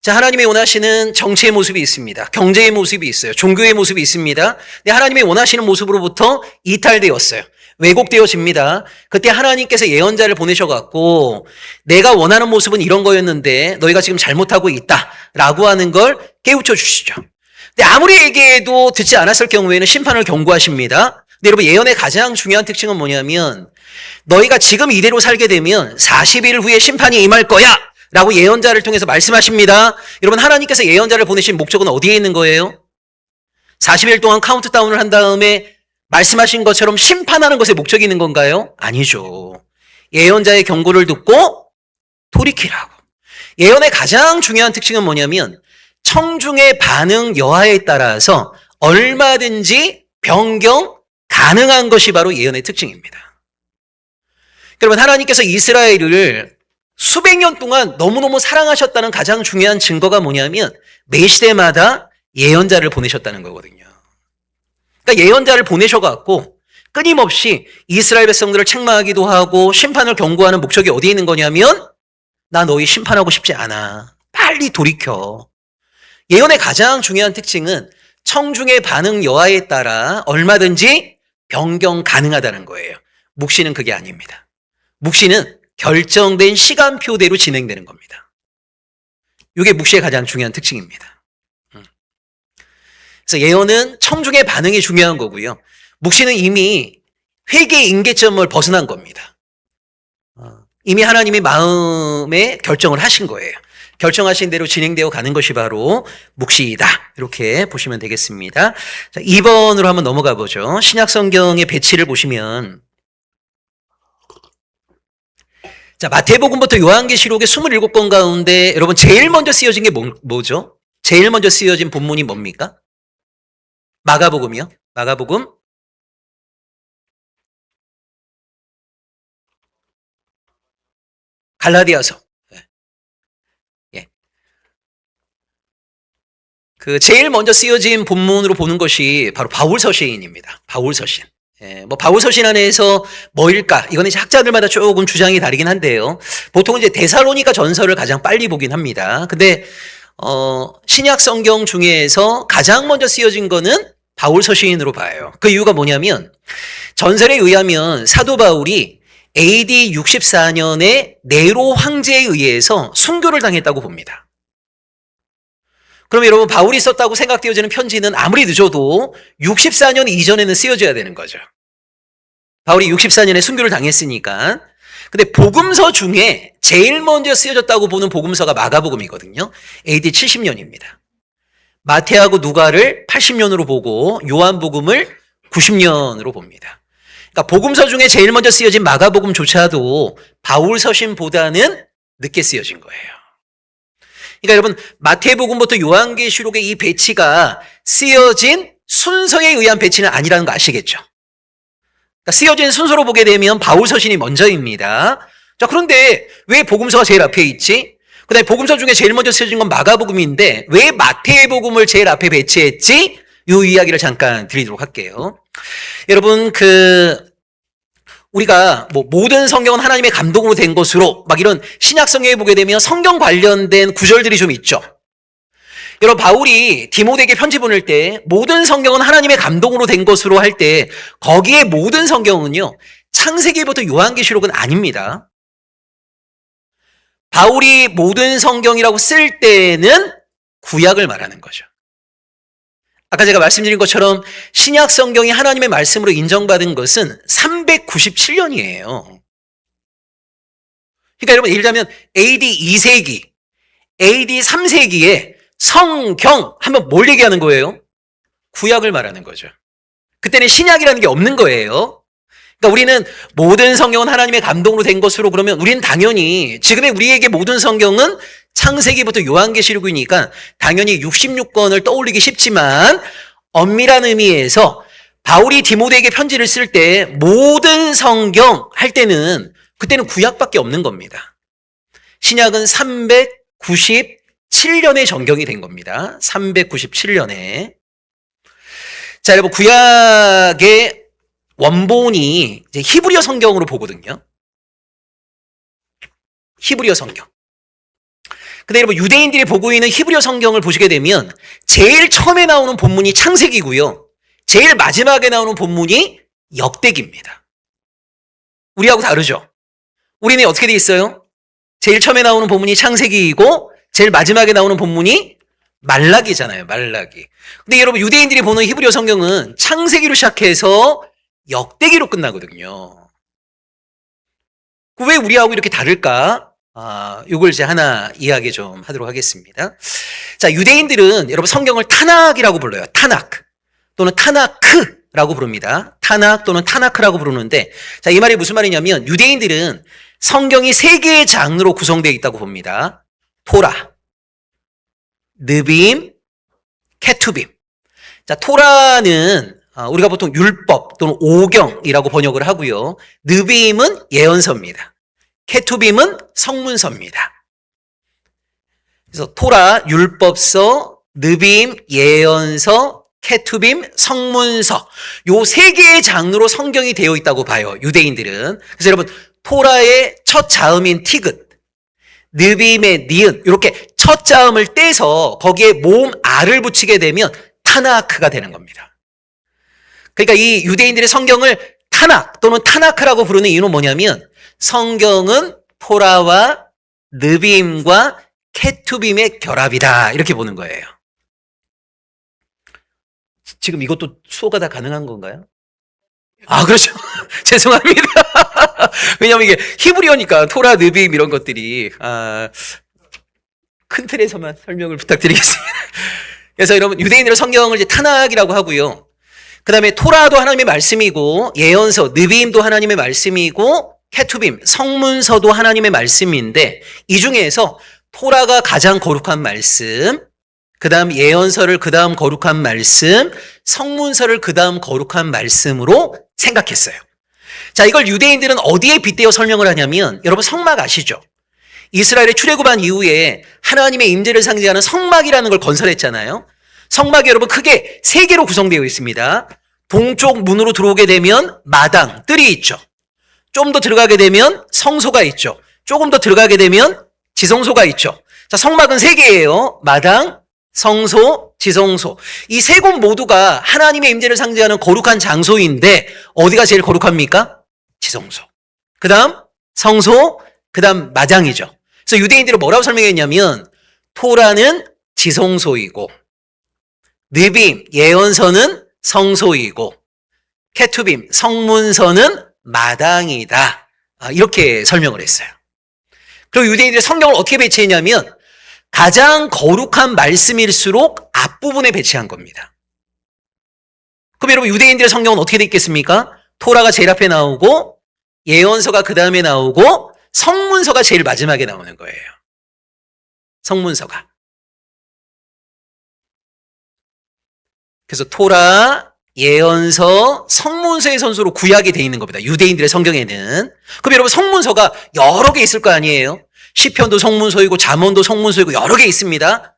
자, 하나님이 원하시는 정치의 모습이 있습니다. 경제의 모습이 있어요. 종교의 모습이 있습니다. 근데 하나님이 원하시는 모습으로부터 이탈되었어요. 왜곡되어집니다. 그때 하나님께서 예언자를 보내셔갖고 내가 원하는 모습은 이런 거였는데 너희가 지금 잘못하고 있다라고 하는 걸 깨우쳐 주시죠. 근데 아무리 얘기해도 듣지 않았을 경우에는 심판을 경고하십니다. 근데 여러분 예언의 가장 중요한 특징은 뭐냐면 너희가 지금 이대로 살게 되면 40일 후에 심판이 임할 거야 라고 예언자를 통해서 말씀하십니다. 여러분 하나님께서 예언자를 보내신 목적은 어디에 있는 거예요? 40일 동안 카운트다운을 한 다음에 말씀하신 것처럼 심판하는 것에 목적이 있는 건가요? 아니죠. 예언자의 경고를 듣고 돌이키라고. 예언의 가장 중요한 특징은 뭐냐면 청중의 반응 여하에 따라서 얼마든지 변경 가능한 것이 바로 예언의 특징입니다. 여러분 하나님께서 이스라엘을 수백 년 동안 너무너무 사랑하셨다는 가장 중요한 증거가 뭐냐면 매 시대마다 예언자를 보내셨다는 거거든요. 그러니까 예언자를 보내셔갖고 끊임없이 이스라엘 백성들을 책망하기도 하고 심판을 경고하는 목적이 어디에 있는 거냐면 나 너희 심판하고 싶지 않아. 빨리 돌이켜. 예언의 가장 중요한 특징은 청중의 반응 여하에 따라 얼마든지 변경 가능하다는 거예요. 묵시는 그게 아닙니다. 묵시는 결정된 시간표대로 진행되는 겁니다. 이게 묵시의 가장 중요한 특징입니다. 그래서 예언은 청중의 반응이 중요한 거고요. 묵시는 이미 회개의 임계점을 벗어난 겁니다. 이미 하나님이 마음에 결정을 하신 거예요. 결정하신 대로 진행되어 가는 것이 바로 묵시이다. 이렇게 보시면 되겠습니다. 자, 2번으로 한번 넘어가 보죠. 신약 성경의 배치를 보시면 자, 마태복음부터 요한계시록의 27권 가운데 여러분 제일 먼저 쓰여진 게 뭐죠? 제일 먼저 쓰여진 본문이 뭡니까? 마가복음이요. 마가복음. 갈라디아서. 예. 그 제일 먼저 쓰여진 본문으로 보는 것이 바로 바울서신입니다. 바울서신. 예, 바울서신 안에서 뭐일까? 이거는 이제 학자들마다 조금 주장이 다르긴 한데요. 보통은 이제 데살로니가 전서를 가장 빨리 보긴 합니다. 근데, 신약 성경 중에서 가장 먼저 쓰여진 거는 바울서신으로 봐요. 그 이유가 뭐냐면, 전설에 의하면 사도 바울이 AD 64년에 네로 황제에 의해서 순교를 당했다고 봅니다. 그럼 여러분 바울이 썼다고 생각되어지는 편지는 아무리 늦어도 64년 이전에는 쓰여져야 되는 거죠. 바울이 64년에 순교를 당했으니까. 근데 복음서 중에 제일 먼저 쓰여졌다고 보는 복음서가 마가복음이거든요. AD 70년입니다. 마태하고 누가를 80년으로 보고 요한복음을 90년으로 봅니다. 그러니까 복음서 중에 제일 먼저 쓰여진 마가복음조차도 바울서신보다는 늦게 쓰여진 거예요. 그러니까 여러분 마태복음부터 요한계시록의 이 배치가 쓰여진 순서에 의한 배치는 아니라는 거 아시겠죠? 그러니까 쓰여진 순서로 보게 되면 바울서신이 먼저입니다. 자, 그런데 왜 복음서가 제일 앞에 있지? 그다음에 복음서 중에 제일 먼저 쓰여진 건 마가복음인데 왜 마태복음을 제일 앞에 배치했지? 이 이야기를 잠깐 드리도록 할게요. 여러분 우리가 모든 성경은 하나님의 감동으로 된 것으로 막 이런 신약 성경에 보게 되면 성경 관련된 구절들이 좀 있죠. 여러분 바울이 디모데에게 편지 보낼 때 모든 성경은 하나님의 감동으로 된 것으로 할 때 거기에 모든 성경은요. 창세기부터 요한계시록은 아닙니다. 바울이 모든 성경이라고 쓸 때는 구약을 말하는 거죠. 아까 제가 말씀드린 것처럼 신약 성경이 하나님의 말씀으로 인정받은 것은 397년이에요. 그러니까 여러분 예를 들면 AD 2세기, AD 3세기에 성경 하면 뭘 얘기하는 거예요? 구약을 말하는 거죠. 그때는 신약이라는 게 없는 거예요. 그러니까 우리는 모든 성경은 하나님의 감동으로 된 것으로 그러면 우리는 당연히 지금의 우리에게 모든 성경은 창세기부터 요한계시록이니까 당연히 66권을 떠올리기 쉽지만 엄밀한 의미에서 바울이 디모데에게 편지를 쓸 때 모든 성경 할 때는 그때는 구약밖에 없는 겁니다. 신약은 397년에 전경이 된 겁니다. 397년에. 자, 여러분 구약의 원본이 이제 히브리어 성경으로 보거든요. 히브리어 성경. 근데 여러분 유대인들이 보고 있는 히브리어 성경을 보시게 되면 제일 처음에 나오는 본문이 창세기고요. 제일 마지막에 나오는 본문이 역대기입니다. 우리하고 다르죠? 우리는 어떻게 돼 있어요? 제일 처음에 나오는 본문이 창세기이고 제일 마지막에 나오는 본문이 말라기잖아요. 말라기. 근데 여러분 유대인들이 보는 히브리어 성경은 창세기로 시작해서 역대기로 끝나거든요. 왜 우리하고 이렇게 다를까? 이걸 이제 하나 이야기 좀 하도록 하겠습니다. 자, 유대인들은 여러분 성경을 타낙이라고 불러요. 타낙 또는 타나크라고 부릅니다. 타낙 또는 타나크라고 부르는데, 자, 이 말이 무슨 말이냐면 유대인들은 성경이 세 개의 장르로 구성되어 있다고 봅니다. 토라, 느빔, 케투빔. 자, 토라는 우리가 보통 율법 또는 오경이라고 번역을 하고요. 느빔은 예언서입니다. 케투빔은 성문서입니다. 그래서 토라, 율법서, 느빔, 예언서, 케투빔, 성문서. 요 세 개의 장르로 성경이 되어 있다고 봐요. 유대인들은. 그래서 여러분 토라의 첫 자음인 티귿, 느빔의 니은 이렇게 첫 자음을 떼서 거기에 모음 알을 붙이게 되면 타나크가 되는 겁니다. 그러니까 이 유대인들의 성경을 타낙 또는 타나크라고 부르는 이유는 뭐냐면 성경은 토라와 느빔과 케투빔의 결합이다 이렇게 보는 거예요. 지금 이것도 수호가 다 가능한 건가요? 그렇죠. 죄송합니다. 왜냐하면 이게 히브리어니까 토라, 느빔 이런 것들이 큰 틀에서만 설명을 부탁드리겠습니다. 그래서 여러분 유대인들의 성경을 이제 타낙이라고 하고요. 그 다음에 토라도 하나님의 말씀이고 예언서, 느빔도 하나님의 말씀이고 케투빔, 성문서도 하나님의 말씀인데 이 중에서 토라가 가장 거룩한 말씀, 그 다음 예언서를 그 다음 거룩한 말씀, 성문서를 그 다음 거룩한 말씀으로 생각했어요. 자, 이걸 유대인들은 어디에 빗대어 설명을 하냐면 여러분 성막 아시죠? 이스라엘의 출애굽한 이후에 하나님의 임재를 상징하는 성막이라는 걸 건설했잖아요. 성막이 여러분 크게 세 개로 구성되어 있습니다. 동쪽 문으로 들어오게 되면 마당, 뜰이 있죠. 좀 더 들어가게 되면 성소가 있죠. 조금 더 들어가게 되면 지성소가 있죠. 자, 성막은 세 개예요. 마당, 성소, 지성소. 이 세 곳 모두가 하나님의 임재를 상징하는 거룩한 장소인데 어디가 제일 거룩합니까? 지성소. 그 다음 성소, 그 다음 마당이죠. 그래서 유대인들은 뭐라고 설명했냐면 토라는 지성소이고 느빔, 예언서는 성소이고 케투빔, 성문서는 마당이다. 이렇게 설명을 했어요. 그리고 유대인들이 성경을 어떻게 배치했냐면 가장 거룩한 말씀일수록 앞부분에 배치한 겁니다. 그럼 여러분 유대인들의 성경은 어떻게 되어 있겠습니까? 토라가 제일 앞에 나오고 예언서가 그 다음에 나오고 성문서가 제일 마지막에 나오는 거예요. 성문서가. 그래서 토라, 예언서, 성문서의 선수로 구약이 되어 있는 겁니다. 유대인들의 성경에는. 그럼 여러분 성문서가 여러 개 있을 거 아니에요? 시편도 성문서이고 잠언도 성문서이고 여러 개 있습니다.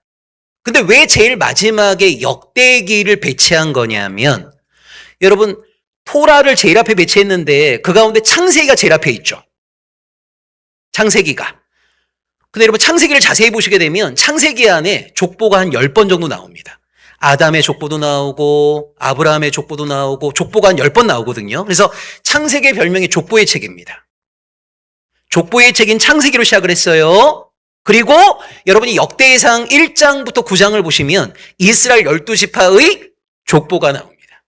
근데 왜 제일 마지막에 역대기를 배치한 거냐면 여러분 토라를 제일 앞에 배치했는데 그 가운데 창세기가 제일 앞에 있죠. 창세기가. 근데 여러분 창세기를 자세히 보시게 되면 창세기 안에 족보가 한 10번 정도 나옵니다. 아담의 족보도 나오고 아브라함의 족보도 나오고 족보가 한 10번 나오거든요. 그래서 창세기의 별명이 족보의 책입니다. 족보의 책인 창세기로 시작을 했어요. 그리고 여러분이 역대상 1장부터 9장을 보시면 이스라엘 12지파의 족보가 나옵니다.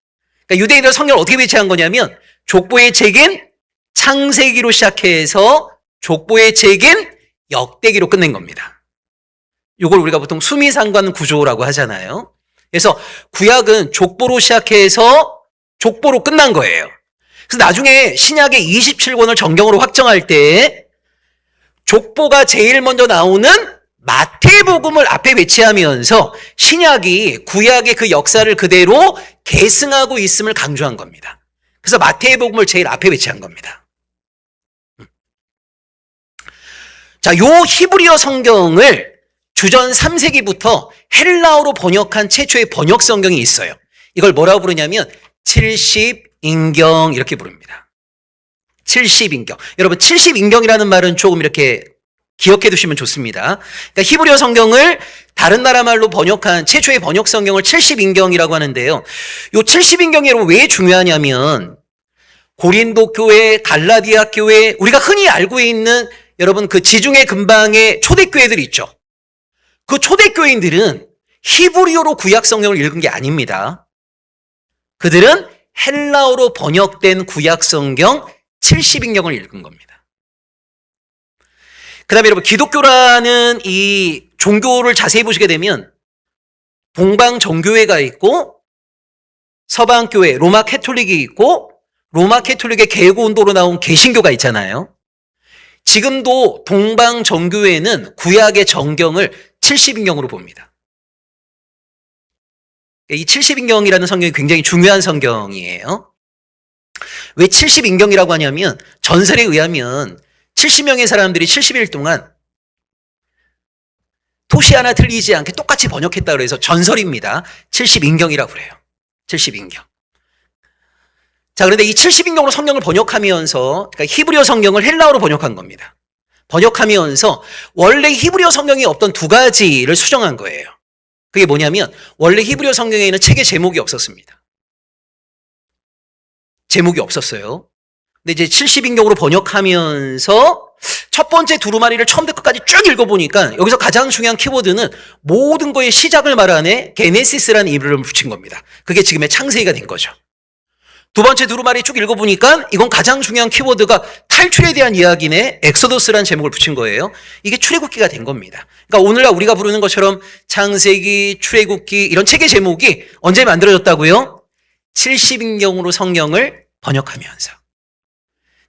그러니까 유대인들 성경을 어떻게 배치한 거냐면 족보의 책인 창세기로 시작해서 족보의 책인 역대기로 끝낸 겁니다. 이걸 우리가 보통 수미상관 구조라고 하잖아요. 그래서 구약은 족보로 시작해서 족보로 끝난 거예요. 그래서 나중에 신약의 27권을 정경으로 확정할 때 족보가 제일 먼저 나오는 마태복음을 앞에 배치하면서 신약이 구약의 그 역사를 그대로 계승하고 있음을 강조한 겁니다. 그래서 마태복음을 제일 앞에 배치한 겁니다. 자, 요 히브리어 성경을 주전 3세기부터 헬라어로 번역한 최초의 번역 성경이 있어요. 이걸 뭐라고 부르냐면 70인경 이렇게 부릅니다. 70인경. 여러분 70인경이라는 말은 조금 이렇게 기억해 두시면 좋습니다. 그러니까 히브리어 성경을 다른 나라 말로 번역한 최초의 번역 성경을 70인경이라고 하는데요. 요 70인경이 여러분 왜 중요하냐면 고린도 교회, 갈라디아 교회, 우리가 흔히 알고 있는 여러분 그 지중해 근방의 초대교회들 있죠. 그 초대교인들은 히브리어로 구약 성경을 읽은 게 아닙니다. 그들은 헬라어로 번역된 구약 성경 70인경을 읽은 겁니다. 그 다음에 여러분 기독교라는 이 종교를 자세히 보시게 되면 동방 정교회가 있고 서방교회 로마 캐톨릭이 있고 로마 캐톨릭의 개혁운동으로 나온 개신교가 있잖아요. 지금도 동방 정교회는 구약의 정경을 70인경으로 봅니다. 이 70인경이라는 성경이 굉장히 중요한 성경이에요. 왜 70인경이라고 하냐면 전설에 의하면 70명의 사람들이 70일 동안 토시 하나 틀리지 않게 똑같이 번역했다고 해서 전설입니다. 70인경이라고 그래요. 70인경. 자, 그런데 이 70인경으로 성경을 번역하면서 그러니까 히브리어 성경을 헬라어로 번역한 겁니다. 번역하면서 원래 히브리어 성경이 없던 두 가지를 수정한 거예요. 그게 뭐냐면 원래 히브리어 성경에는 책의 제목이 없었습니다. 제목이 없었어요. 근데 이제 70인경으로 번역하면서 첫 번째 두루마리를 처음부터 끝까지 쭉 읽어보니까 여기서 가장 중요한 키워드는 모든 거의 시작을 말하는 게네시스라는 이름을 붙인 겁니다. 그게 지금의 창세기가 된 거죠. 두 번째 두루마리 쭉 읽어보니까 이건 가장 중요한 키워드가 탈출에 대한 이야기네, 엑소더스라는 제목을 붙인 거예요. 이게 출애굽기가 된 겁니다. 그러니까 오늘날 우리가 부르는 것처럼 창세기, 출애굽기 이런 책의 제목이 언제 만들어졌다고요? 70인경으로 성경을 번역하면서.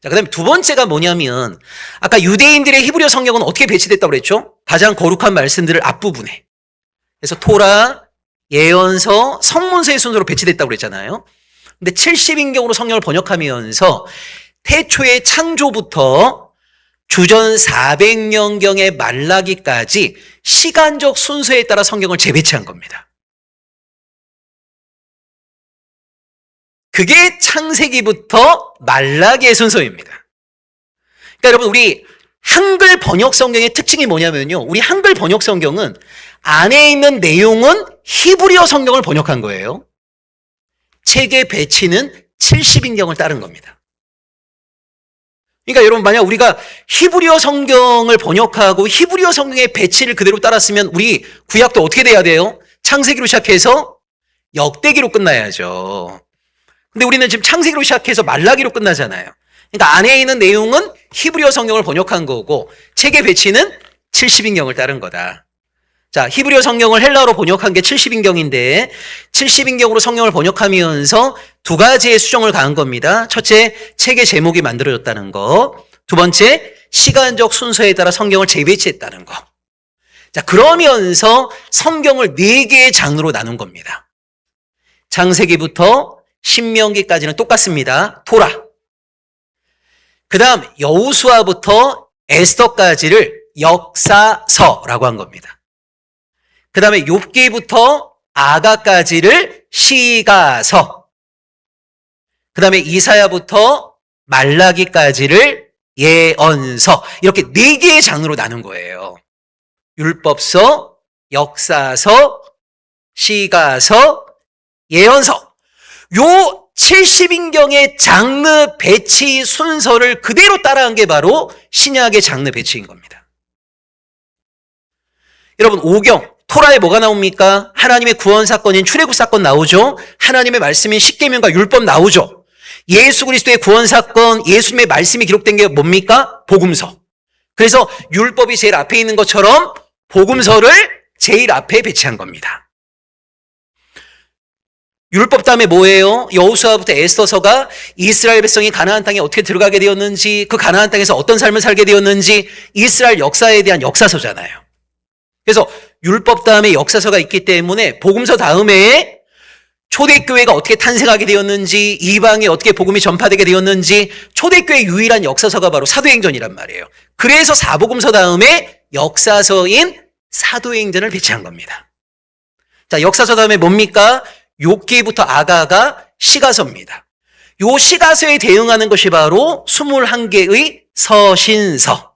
자, 그 다음에 두 번째가 뭐냐면 아까 유대인들의 히브리어 성경은 어떻게 배치됐다고 그랬죠? 가장 거룩한 말씀들을 앞부분에. 그래서 토라, 예언서, 성문서의 순서로 배치됐다고 그랬잖아요. 근데 70인경으로 성경을 번역하면서 태초의 창조부터 주전 400년경의 말라기까지 시간적 순서에 따라 성경을 재배치한 겁니다. 그게 창세기부터 말라기의 순서입니다. 그러니까 여러분 우리 한글 번역 성경의 특징이 뭐냐면요. 우리 한글 번역 성경은 안에 있는 내용은 히브리어 성경을 번역한 거예요. 책의 배치는 70인경을 따른 겁니다. 그러니까 여러분 만약 우리가 히브리어 성경을 번역하고 히브리어 성경의 배치를 그대로 따랐으면 우리 구약도 어떻게 돼야 돼요? 창세기로 시작해서 역대기로 끝나야죠. 근데 우리는 지금 창세기로 시작해서 말라기로 끝나잖아요. 그러니까 안에 있는 내용은 히브리어 성경을 번역한 거고 책의 배치는 70인경을 따른 거다. 자, 히브리어 성경을 헬라어로 번역한 게 70인경인데 70인경으로 성경을 번역하면서 두 가지의 수정을 가한 겁니다. 첫째, 책의 제목이 만들어졌다는 거. 두 번째, 시간적 순서에 따라 성경을 재배치했다는 거. 자, 그러면서 성경을 4개의 장르로 나눈 겁니다. 창세기부터 신명기까지는 똑같습니다. 토라. 그 다음 여호수아부터 에스더까지를 역사서라고 한 겁니다. 그 다음에 욥기부터 아가까지를 시가서. 그 다음에 이사야부터 말라기까지를 예언서. 이렇게 4개의 장르로 나눈 거예요. 율법서, 역사서, 시가서, 예언서. 요 70인경의 장르 배치 순서를 그대로 따라한 게 바로 신약의 장르 배치인 겁니다. 여러분, 오경, 토라에 뭐가 나옵니까? 하나님의 구원 사건인 출애굽 사건 나오죠. 하나님의 말씀인 십계명과 율법 나오죠. 예수 그리스도의 구원 사건, 예수님의 말씀이 기록된 게 뭡니까? 복음서. 그래서 율법이 제일 앞에 있는 것처럼 복음서를 제일 앞에 배치한 겁니다. 율법 다음에 뭐예요? 여호수아부터 에스더서가 이스라엘 백성이 가나안 땅에 어떻게 들어가게 되었는지, 그 가나안 땅에서 어떤 삶을 살게 되었는지 이스라엘 역사에 대한 역사서잖아요. 그래서 율법 다음에 역사서가 있기 때문에 복음서 다음에 초대교회가 어떻게 탄생하게 되었는지, 이방에 어떻게 복음이 전파되게 되었는지 초대교회 유일한 역사서가 바로 사도행전이란 말이에요. 그래서 사복음서 다음에 역사서인 사도행전을 배치한 겁니다. 자, 역사서 다음에 뭡니까? 욥기부터 아가가 시가서입니다. 요 시가서에 대응하는 것이 바로 21개의 서신서.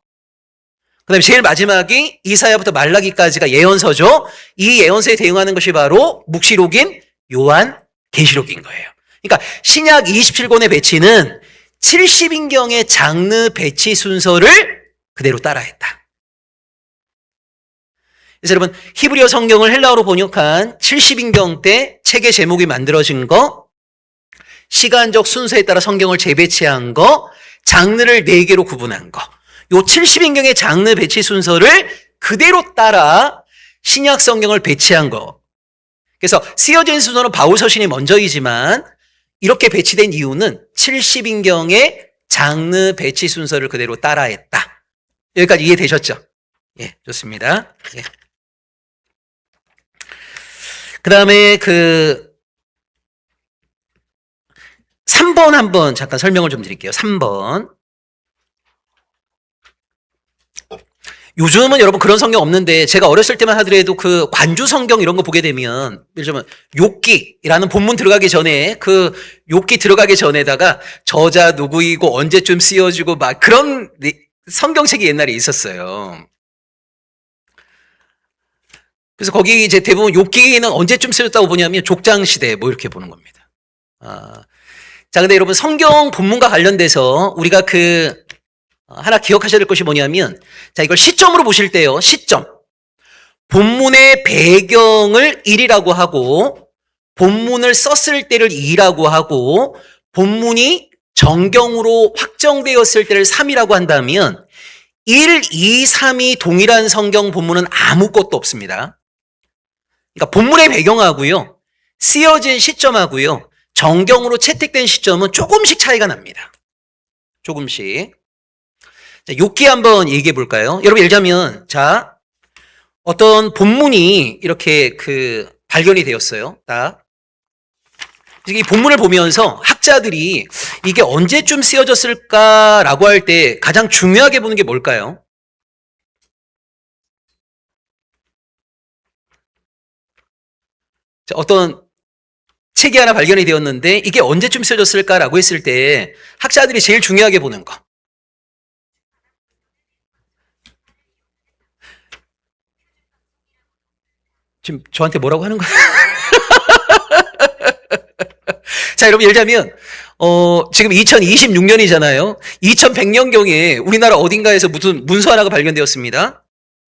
그 다음에 제일 마지막이 이사야부터 말라기까지가 예언서죠. 이 예언서에 대응하는 것이 바로 묵시록인 요한 계시록인 거예요. 그러니까 신약 27권의 배치는 70인경의 장르 배치 순서를 그대로 따라했다. 그래서 여러분 히브리어 성경을 헬라어로 번역한 70인경 때 책의 제목이 만들어진 거, 시간적 순서에 따라 성경을 재배치한 거, 장르를 4개로 구분한 거, 요 70인경의 장르 배치 순서를 그대로 따라 신약 성경을 배치한 거. 그래서 쓰여진 순서는 바울 서신이 먼저이지만 이렇게 배치된 이유는 70인경의 장르 배치 순서를 그대로 따라했다. 여기까지 이해되셨죠? 예, 좋습니다. 예. 그 다음에 3번 한번 잠깐 설명을 좀 드릴게요. 3번. 요즘은 여러분 그런 성경 없는데 제가 어렸을 때만 하더라도 그 관주 성경 이런 거 보게 되면 예를 들면 욥기라는 본문 들어가기 전에 그 욥기 들어가기 전에다가 저자 누구이고 언제쯤 쓰여지고 막 그런 성경책이 옛날에 있었어요. 그래서 거기 이제 대부분 욥기는 언제쯤 쓰였다고 보냐면 족장 시대 뭐 이렇게 보는 겁니다. 자, 근데 여러분 성경 본문과 관련돼서 우리가 하나 기억하셔야 될 것이 뭐냐면, 자, 이걸 시점으로 보실 때요, 시점. 본문의 배경을 1이라고 하고, 본문을 썼을 때를 2라고 하고, 본문이 정경으로 확정되었을 때를 3이라고 한다면, 1, 2, 3이 동일한 성경 본문은 아무것도 없습니다. 그러니까 본문의 배경하고요, 쓰여진 시점하고요, 정경으로 채택된 시점은 조금씩 차이가 납니다. 조금씩. 자, 욥기 한번 얘기해 볼까요? 여러분, 예를 들자면, 자, 어떤 본문이 이렇게 발견이 되었어요. 딱. 이 본문을 보면서 학자들이 이게 언제쯤 쓰여졌을까라고 할 때 가장 중요하게 보는 게 뭘까요? 자, 어떤 책이 하나 발견이 되었는데 이게 언제쯤 쓰여졌을까라고 했을 때 학자들이 제일 중요하게 보는 거. 지금 저한테 뭐라고 하는 거야? 자, 여러분, 예를 들자면, 지금 2026년이잖아요. 2100년경에 우리나라 어딘가에서 무슨 문서 하나가 발견되었습니다.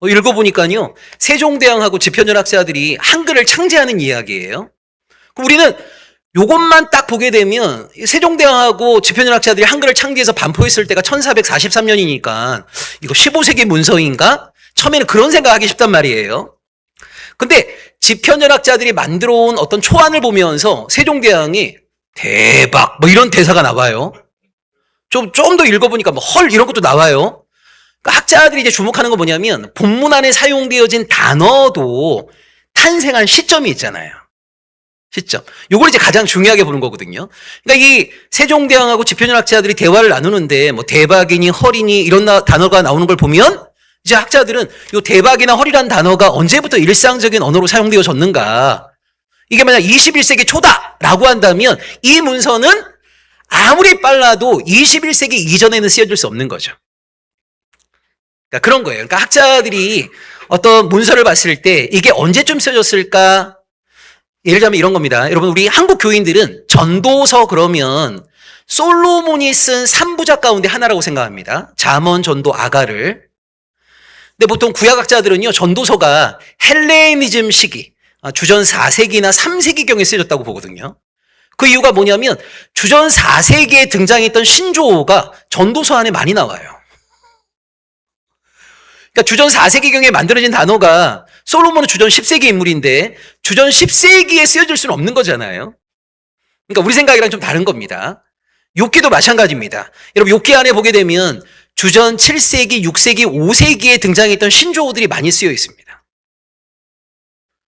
읽어보니까요, 세종대왕하고 집현전학자들이 한글을 창제하는 이야기예요. 그럼 우리는 요것만 딱 보게 되면, 세종대왕하고 집현전학자들이 한글을 창제해서 반포했을 때가 1443년이니까, 이거 15세기 문서인가? 처음에는 그런 생각하기 쉽단 말이에요. 근데 집현전학자들이 만들어 온 어떤 초안을 보면서 세종대왕이 대박 뭐 이런 대사가 나와요. 좀 더 읽어보니까 뭐 헐 이런 것도 나와요. 그러니까 학자들이 이제 주목하는 건 뭐냐면 본문 안에 사용되어진 단어도 탄생한 시점이 있잖아요. 시점. 요걸 이제 가장 중요하게 보는 거거든요. 그러니까 이 세종대왕하고 집현전학자들이 대화를 나누는데 뭐 대박이니 헐이니 이런 단어가 나오는 걸 보면 이제 학자들은 이 대박이나 헐이란 단어가 언제부터 일상적인 언어로 사용되어졌는가. 이게 만약 21세기 초다라고 한다면 이 문서는 아무리 빨라도 21세기 이전에는 쓰여질 수 없는 거죠. 그러니까 그런 거예요. 그러니까 학자들이 어떤 문서를 봤을 때 이게 언제쯤 쓰여졌을까. 예를 들자면 이런 겁니다. 여러분 우리 한국 교인들은 전도서 그러면 솔로몬이 쓴 3부작 가운데 하나라고 생각합니다. 잠언, 전도, 아가를. 근데 보통 구약학자들은요, 전도서가 헬레니즘 시기, 주전 4세기나 3세기경에 쓰여졌다고 보거든요. 그 이유가 뭐냐면, 주전 4세기에 등장했던 신조어가 전도서 안에 많이 나와요. 그러니까 주전 4세기경에 만들어진 단어가, 솔로몬은 주전 10세기 인물인데, 주전 10세기에 쓰여질 수는 없는 거잖아요. 그러니까 우리 생각이랑 좀 다른 겁니다. 욥기도 마찬가지입니다. 여러분 욥기 안에 보게 되면 주전 7세기, 6세기, 5세기에 등장했던 신조어들이 많이 쓰여 있습니다.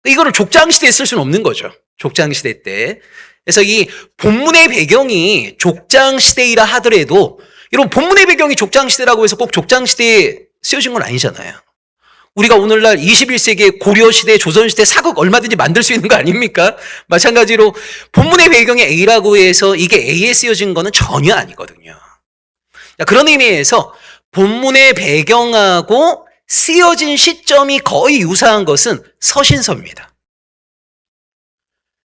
이거를 족장시대에 쓸 수는 없는 거죠. 족장시대 때. 그래서 이 본문의 배경이 족장시대이라 하더라도 여러분 본문의 배경이 족장시대라고 해서 꼭 족장시대에 쓰여진 건 아니잖아요. 우리가 오늘날 21세기의 고려시대, 조선시대 사극 얼마든지 만들 수 있는 거 아닙니까? 마찬가지로 본문의 배경이 A라고 해서 이게 A에 쓰여진 거는 전혀 아니거든요. 그런 의미에서 본문의 배경하고 쓰여진 시점이 거의 유사한 것은 서신서입니다.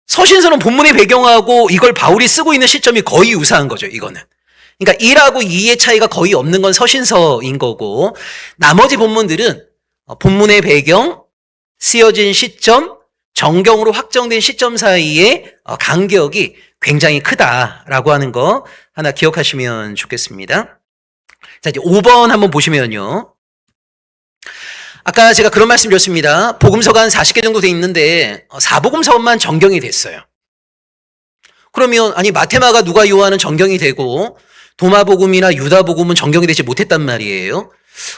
서신서는 본문의 배경하고 이걸 바울이 쓰고 있는 시점이 거의 유사한 거죠, 이거는. 그러니까 1하고 2의 차이가 거의 없는 건 서신서인 거고, 나머지 본문들은 본문의 배경, 쓰여진 시점, 정경으로 확정된 시점 사이의 간격이 굉장히 크다라고 하는 거 하나 기억하시면 좋겠습니다. 자, 이제 5번 한번 보시면요. 아까 제가 그런 말씀 드렸습니다. 복음서가 한 40개 정도 돼 있는데 사복음서만 정경이 됐어요. 그러면 아니 마테마가 누가 요한은 정경이 되고 도마복음이나 유다복음은 정경이 되지 못했단 말이에요.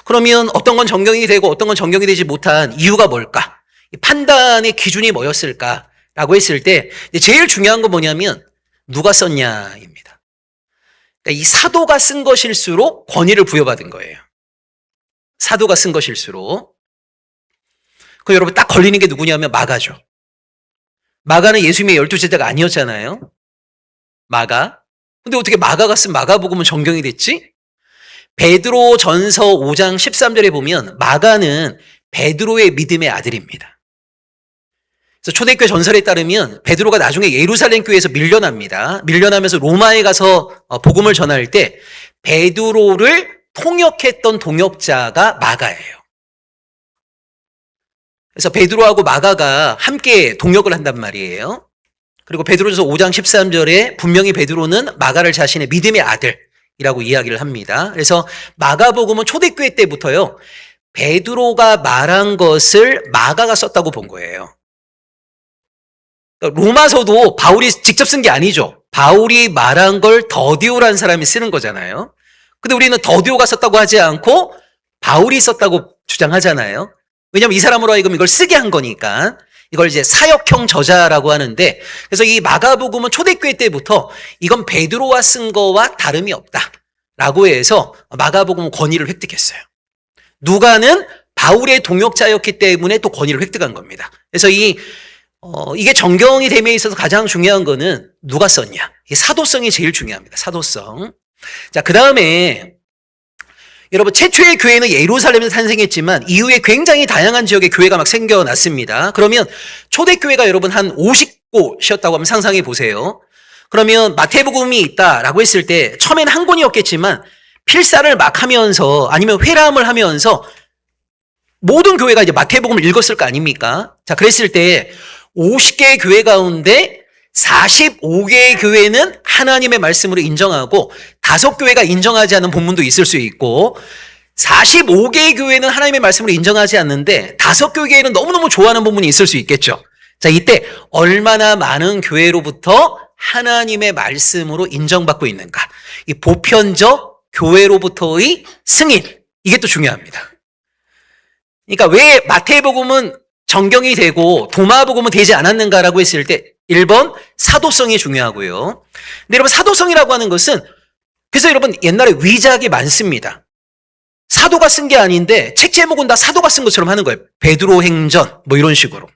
그러면 어떤 건 정경이 되고 어떤 건 정경이 되지 못한 이유가 뭘까? 판단의 기준이 뭐였을까라고 했을 때 제일 중요한 건 뭐냐면 누가 썼냐입니다. 그러니까 이 사도가 쓴 것일수록 권위를 부여받은 거예요. 사도가 쓴 것일수록. 그 여러분 딱 걸리는 게 누구냐면 마가죠. 마가는 예수님의 12제자가 아니었잖아요. 마가. 근데 어떻게 마가가 쓴 마가복음은 정경이 됐지? 베드로 전서 5장 13절에 보면 마가는 베드로의 믿음의 아들입니다. 그래서 초대교회 전설에 따르면 베드로가 나중에 예루살렘 교회에서 밀려납니다. 밀려나면서 로마에 가서 복음을 전할 때 베드로를 통역했던 동역자가 마가예요. 그래서 베드로하고 마가가 함께 동역을 한단 말이에요. 그리고 베드로전서 5장 13절에 분명히 베드로는 마가를 자신의 믿음의 아들이라고 이야기를 합니다. 그래서 마가복음은 초대교회 때부터요. 베드로가 말한 것을 마가가 썼다고 본 거예요. 그러니까 로마서도 바울이 직접 쓴 게 아니죠. 바울이 말한 걸 더디오라는 사람이 쓰는 거잖아요. 근데 우리는 더디오가 썼다고 하지 않고 바울이 썼다고 주장하잖아요. 왜냐하면 이 사람으로 하여금 이걸 쓰게 한 거니까. 이걸 이제 사역형 저자라고 하는데, 그래서 이 마가복음은 초대교회 때부터 이건 베드로가 쓴 거와 다름이 없다라고 해서 마가복음은 권위를 획득했어요. 누가는 바울의 동역자였기 때문에 또 권위를 획득한 겁니다. 그래서 이게 정경이 됨에 있어서 가장 중요한 거는 누가 썼냐. 이 사도성이 제일 중요합니다. 사도성. 자, 그 다음에 여러분 최초의 교회는 예루살렘에서 탄생했지만 이후에 굉장히 다양한 지역의 교회가 막 생겨났습니다. 그러면 초대교회가 여러분 한 50곳이었다고 하면 상상해 보세요. 그러면 마태복음이 있다라고 했을 때 처음에는 한 권이었겠지만 필사를 막 하면서 아니면 회람을 하면서 모든 교회가 이제 마태복음을 읽었을 거 아닙니까? 자, 그랬을 때 50개의 교회 가운데 45개의 교회는 하나님의 말씀으로 인정하고 5교회가 인정하지 않는 본문도 있을 수 있고 45개의 교회는 하나님의 말씀으로 인정하지 않는데 5교회는 너무너무 좋아하는 본문이 있을 수 있겠죠. 자, 이때 얼마나 많은 교회로부터 하나님의 말씀으로 인정받고 있는가. 이 보편적 교회로부터의 승인. 이게 또 중요합니다. 그러니까 왜 마태복음은 정경이 되고 도마복음은 되지 않았는가라고 했을 때 1번 사도성이 중요하고요. 근데 여러분 사도성이라고 하는 것은 그래서 여러분 옛날에 위작이 많습니다. 사도가 쓴 게 아닌데 책 제목은 다 사도가 쓴 것처럼 하는 거예요. 베드로 행전 뭐 이런 식으로.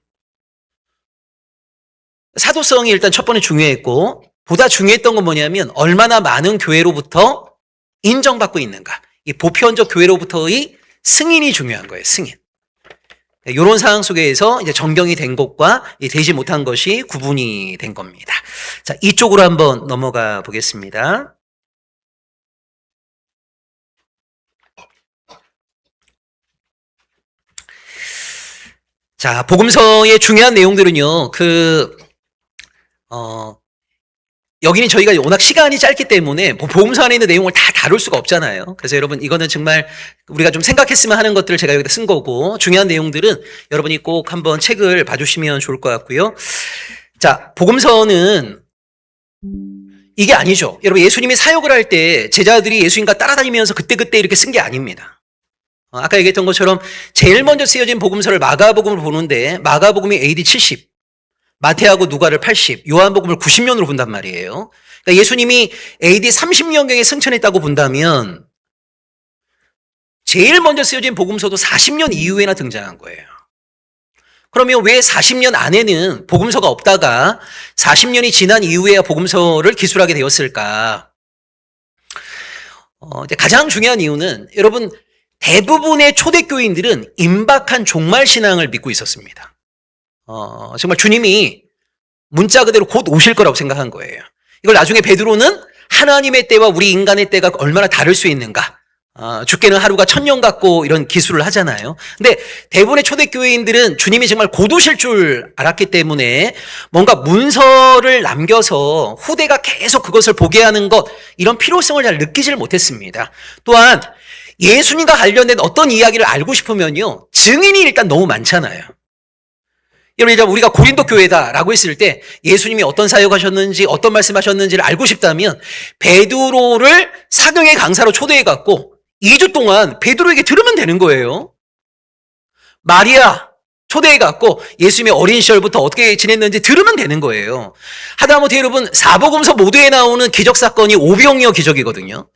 사도성이 일단 첫 번째 중요했고 보다 중요했던 건 뭐냐면 얼마나 많은 교회로부터 인정받고 있는가. 이 보편적 교회로부터의 승인이 중요한 거예요. 승인. 이런 상황 속에서 이제 정경이 된 것과 되지 못한 것이 구분이 된 겁니다. 자, 이쪽으로 한번 넘어가 보겠습니다. 자, 복음서의 중요한 내용들은요, 여기는 저희가 워낙 시간이 짧기 때문에 복음서 안에 있는 내용을 다 다룰 수가 없잖아요. 그래서 여러분 이거는 정말 우리가 좀 생각했으면 하는 것들을 제가 여기다 쓴 거고 중요한 내용들은 여러분이 꼭 한번 책을 봐주시면 좋을 것 같고요. 자, 복음서는 이게 아니죠. 여러분, 예수님이 사역을 할 때 제자들이 예수님과 따라다니면서 그때그때 이렇게 쓴 게 아닙니다. 아까 얘기했던 것처럼 제일 먼저 쓰여진 복음서를 마가복음을 보는데 마가복음이 AD 70, 마태하고 누가를 80, 요한복음을 90년으로 본단 말이에요. 그러니까 예수님이 AD 30년경에 승천했다고 본다면 제일 먼저 쓰여진 복음서도 40년 이후에나 등장한 거예요. 그러면 왜 40년 안에는 복음서가 없다가 40년이 지난 이후에야 복음서를 기술하게 되었을까? 이제 가장 중요한 이유는 여러분 대부분의 초대교인들은 임박한 종말신앙을 믿고 있었습니다. 정말 주님이 문자 그대로 곧 오실 거라고 생각한 거예요. 이걸 나중에 베드로는 하나님의 때와 우리 인간의 때가 얼마나 다를 수 있는가? 죽게는 하루가 1000년 같고 이런 기술을 하잖아요. 근데 대부분의 초대교회인들은 주님이 정말 곧 오실 줄 알았기 때문에 뭔가 문서를 남겨서 후대가 계속 그것을 보게 하는 것, 이런 필요성을 잘 느끼질 못했습니다. 또한 예수님과 관련된 어떤 이야기를 알고 싶으면요, 증인이 일단 너무 많잖아요. 여러분, 우리가 고린도 교회다라고 했을 때 예수님이 어떤 사역하셨는지 어떤 말씀하셨는지를 알고 싶다면 베드로를 사경의 강사로 초대해갖고 2주 동안 베드로에게 들으면 되는 거예요. 마리아 초대해갖고 예수님의 어린 시절부터 어떻게 지냈는지 들으면 되는 거예요. 하다못해 여러분 사복음서 모두에 나오는 기적사건이 오병이어 기적이거든요.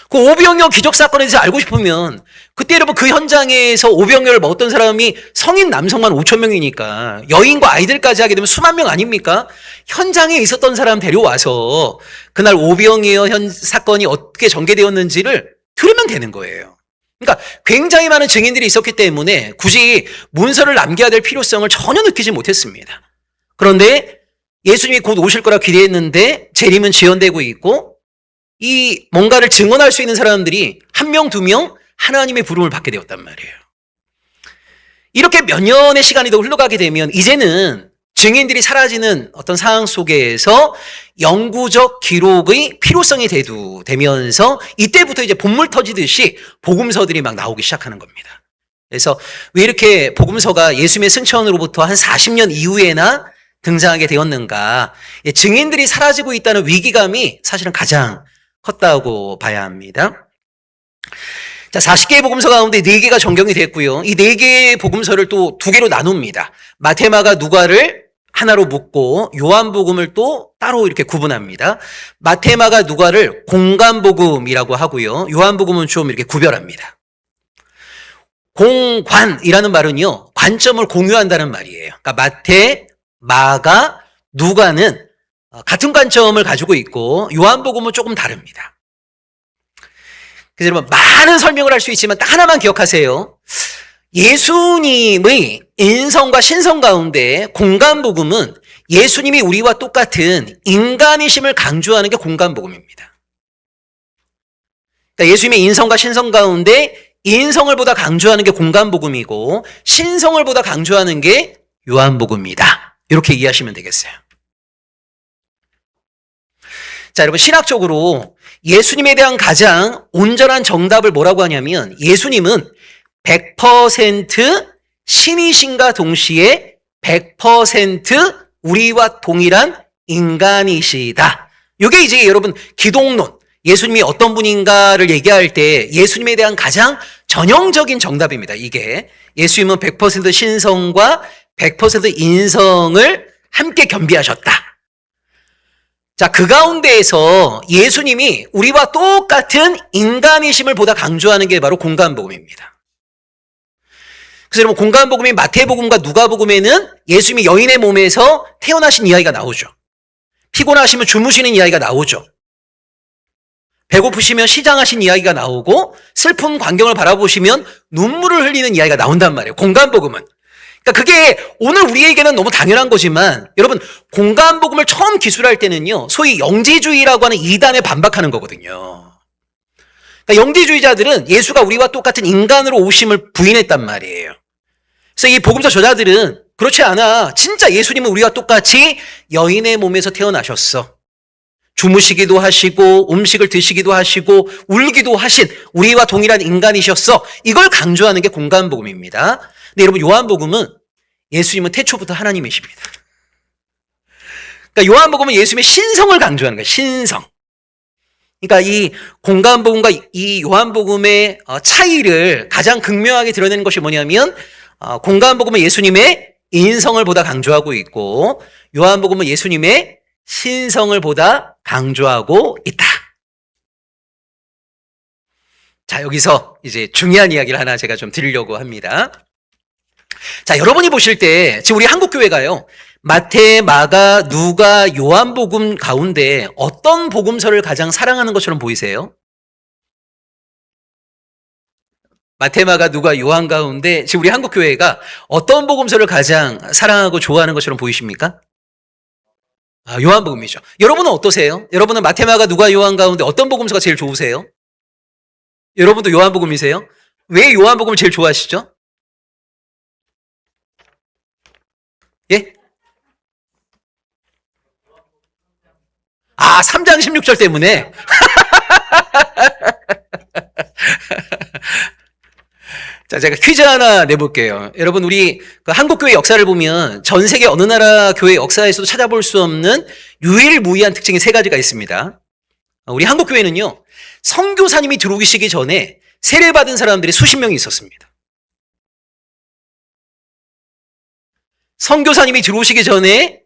그 오병이어 기적사건에 대해서 알고 싶으면 그때 여러분 그 현장에서 오병이어를 먹었던 사람이 성인 남성만 5,000명이니까 여인과 아이들까지 하게 되면 수만 명 아닙니까? 현장에 있었던 사람 데려와서 그날 오병이어 사건이 어떻게 전개되었는지를 들으면 되는 거예요. 그러니까 굉장히 많은 증인들이 있었기 때문에 굳이 문서를 남겨야 될 필요성을 전혀 느끼지 못했습니다. 그런데 예수님이 곧 오실 거라 기대했는데 재림은 지연되고 있고 이 뭔가를 증언할 수 있는 사람들이 1명, 2명 하나님의 부름을 받게 되었단 말이에요. 이렇게 몇 년의 시간이 더 흘러가게 되면 이제는 증인들이 사라지는 어떤 상황 속에서 영구적 기록의 필요성이 되면서 이때부터 이제 본물 터지듯이 복음서들이 막 나오기 시작하는 겁니다. 그래서 왜 이렇게 복음서가 예수님의 승천으로부터 한 40년 이후에나 등장하게 되었는가? 증인들이 사라지고 있다는 위기감이 사실은 가장 컸다고 봐야 합니다. 자, 40개의 복음서 가운데 4개가 정경이 됐고요. 이 4개의 복음서를 또 2개로 나눕니다. 마테마가 누가를 하나로 묶고 요한복음을 또 따로 이렇게 구분합니다. 마테마가 누가를 공관복음이라고 하고요. 요한복음은 좀 이렇게 구별합니다. 공관이라는 말은요, 관점을 공유한다는 말이에요. 그러니까 마태, 마가, 누가는 같은 관점을 가지고 있고 요한복음은 조금 다릅니다. 그래서 여러분 많은 설명을 할 수 있지만 딱 하나만 기억하세요. 예수님의 인성과 신성 가운데 공관복음은 예수님이 우리와 똑같은 인간이심을 강조하는 게 공관복음입니다. 그러니까 예수님의 인성과 신성 가운데 인성을 보다 강조하는 게 공관복음이고 신성을 보다 강조하는 게 요한복음이다. 이렇게 이해하시면 되겠어요. 자, 여러분 신학적으로 예수님에 대한 가장 온전한 정답을 뭐라고 하냐면 예수님은 100% 신이신과 동시에 100% 우리와 동일한 인간이시다. 이게 이제 여러분 기독론, 예수님이 어떤 분인가를 얘기할 때 예수님에 대한 가장 전형적인 정답입니다. 이게 예수님은 100% 신성과 100% 인성을 함께 겸비하셨다. 자, 그 가운데에서 예수님이 우리와 똑같은 인간이심을 보다 강조하는 게 바로 공관복음입니다. 그래서 여러분 공관복음인 마태복음과 누가복음에는 예수님이 여인의 몸에서 태어나신 이야기가 나오죠. 피곤하시면 주무시는 이야기가 나오죠. 배고프시면 시장하신 이야기가 나오고 슬픈 광경을 바라보시면 눈물을 흘리는 이야기가 나온단 말이에요. 공관복음은. 그러니까 그게 오늘 우리에게는 너무 당연한 거지만 여러분 공관복음을 처음 기술할 때는요. 소위 영지주의라고 하는 이단에 반박하는 거거든요. 그러니까 영지주의자들은 예수가 우리와 똑같은 인간으로 오심을 부인했단 말이에요. 그래서 이 복음서 저자들은 그렇지 않아. 진짜 예수님은 우리와 똑같이 여인의 몸에서 태어나셨어. 주무시기도 하시고 음식을 드시기도 하시고 울기도 하신 우리와 동일한 인간이셨어. 이걸 강조하는 게 공관복음입니다. 근데 여러분 요한복음은 예수님은 태초부터 하나님이십니다. 그러니까 요한복음은 예수님의 신성을 강조하는 거예요. 신성. 그러니까 이 공간복음과 이 요한복음의 차이를 가장 극명하게 드러내는 것이 뭐냐면 공간복음은 예수님의 인성을 보다 강조하고 있고 요한복음은 예수님의 신성을 보다 강조하고 있다. 자, 여기서 이제 중요한 이야기를 하나 제가 좀 드리려고 합니다. 자, 여러분이 보실 때 지금 우리 한국교회가요. 마태, 마가, 누가, 요한복음 가운데 어떤 복음서를 가장 사랑하는 것처럼 보이세요? 마태, 마가, 누가, 요한 가운데 지금 우리 한국교회가 어떤 복음서를 가장 사랑하고 좋아하는 것처럼 보이십니까? 요한복음이죠. 여러분은 어떠세요? 여러분은 마태, 마가, 누가, 요한 가운데 어떤 복음서가 제일 좋으세요? 여러분도 요한복음이세요? 왜 요한복음을 제일 좋아하시죠? 예? 3장 16절 때문에. 자, 제가 퀴즈 하나 내볼게요. 여러분, 우리 그 한국교회 역사를 보면 전 세계 어느 나라 교회 역사에서도 찾아볼 수 없는 유일무이한 특징이 3가지가 있습니다. 우리 한국교회는요, 선교사님이 들어오시기 전에 세례받은 사람들이 수십 명이 있었습니다. 선교사님이 들어오시기 전에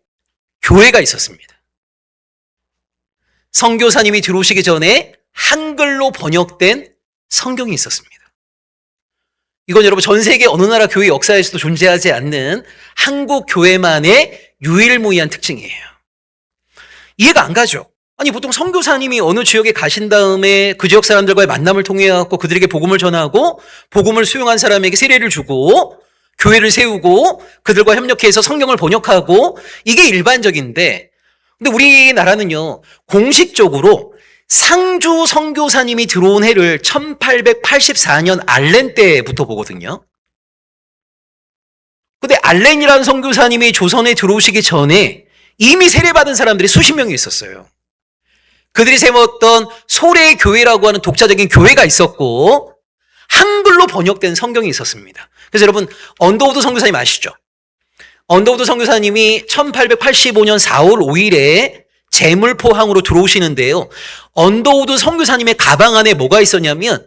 교회가 있었습니다. 선교사님이 들어오시기 전에 한글로 번역된 성경이 있었습니다. 이건 여러분 전 세계 어느 나라 교회 역사에서도 존재하지 않는 한국 교회만의 유일무이한 특징이에요. 이해가 안 가죠? 아니 보통 선교사님이 어느 지역에 가신 다음에 그 지역 사람들과의 만남을 통해 갖고 그들에게 복음을 전하고 복음을 수용한 사람에게 세례를 주고 교회를 세우고 그들과 협력해서 성경을 번역하고 이게 일반적인데 근데 우리나라는요, 공식적으로 상주 선교사님이 들어온 해를 1884년 알렌 때부터 보거든요. 근데 알렌이라는 선교사님이 조선에 들어오시기 전에 이미 세례받은 사람들이 수십 명이 있었어요. 그들이 세웠던 소래교회라고 하는 독자적인 교회가 있었고 한글로 번역된 성경이 있었습니다. 그래서 여러분 언더우드 선교사님 아시죠? 언더우드 선교사님이 1885년 4월 5일에 제물포항으로 들어오시는데요. 언더우드 선교사님의 가방 안에 뭐가 있었냐면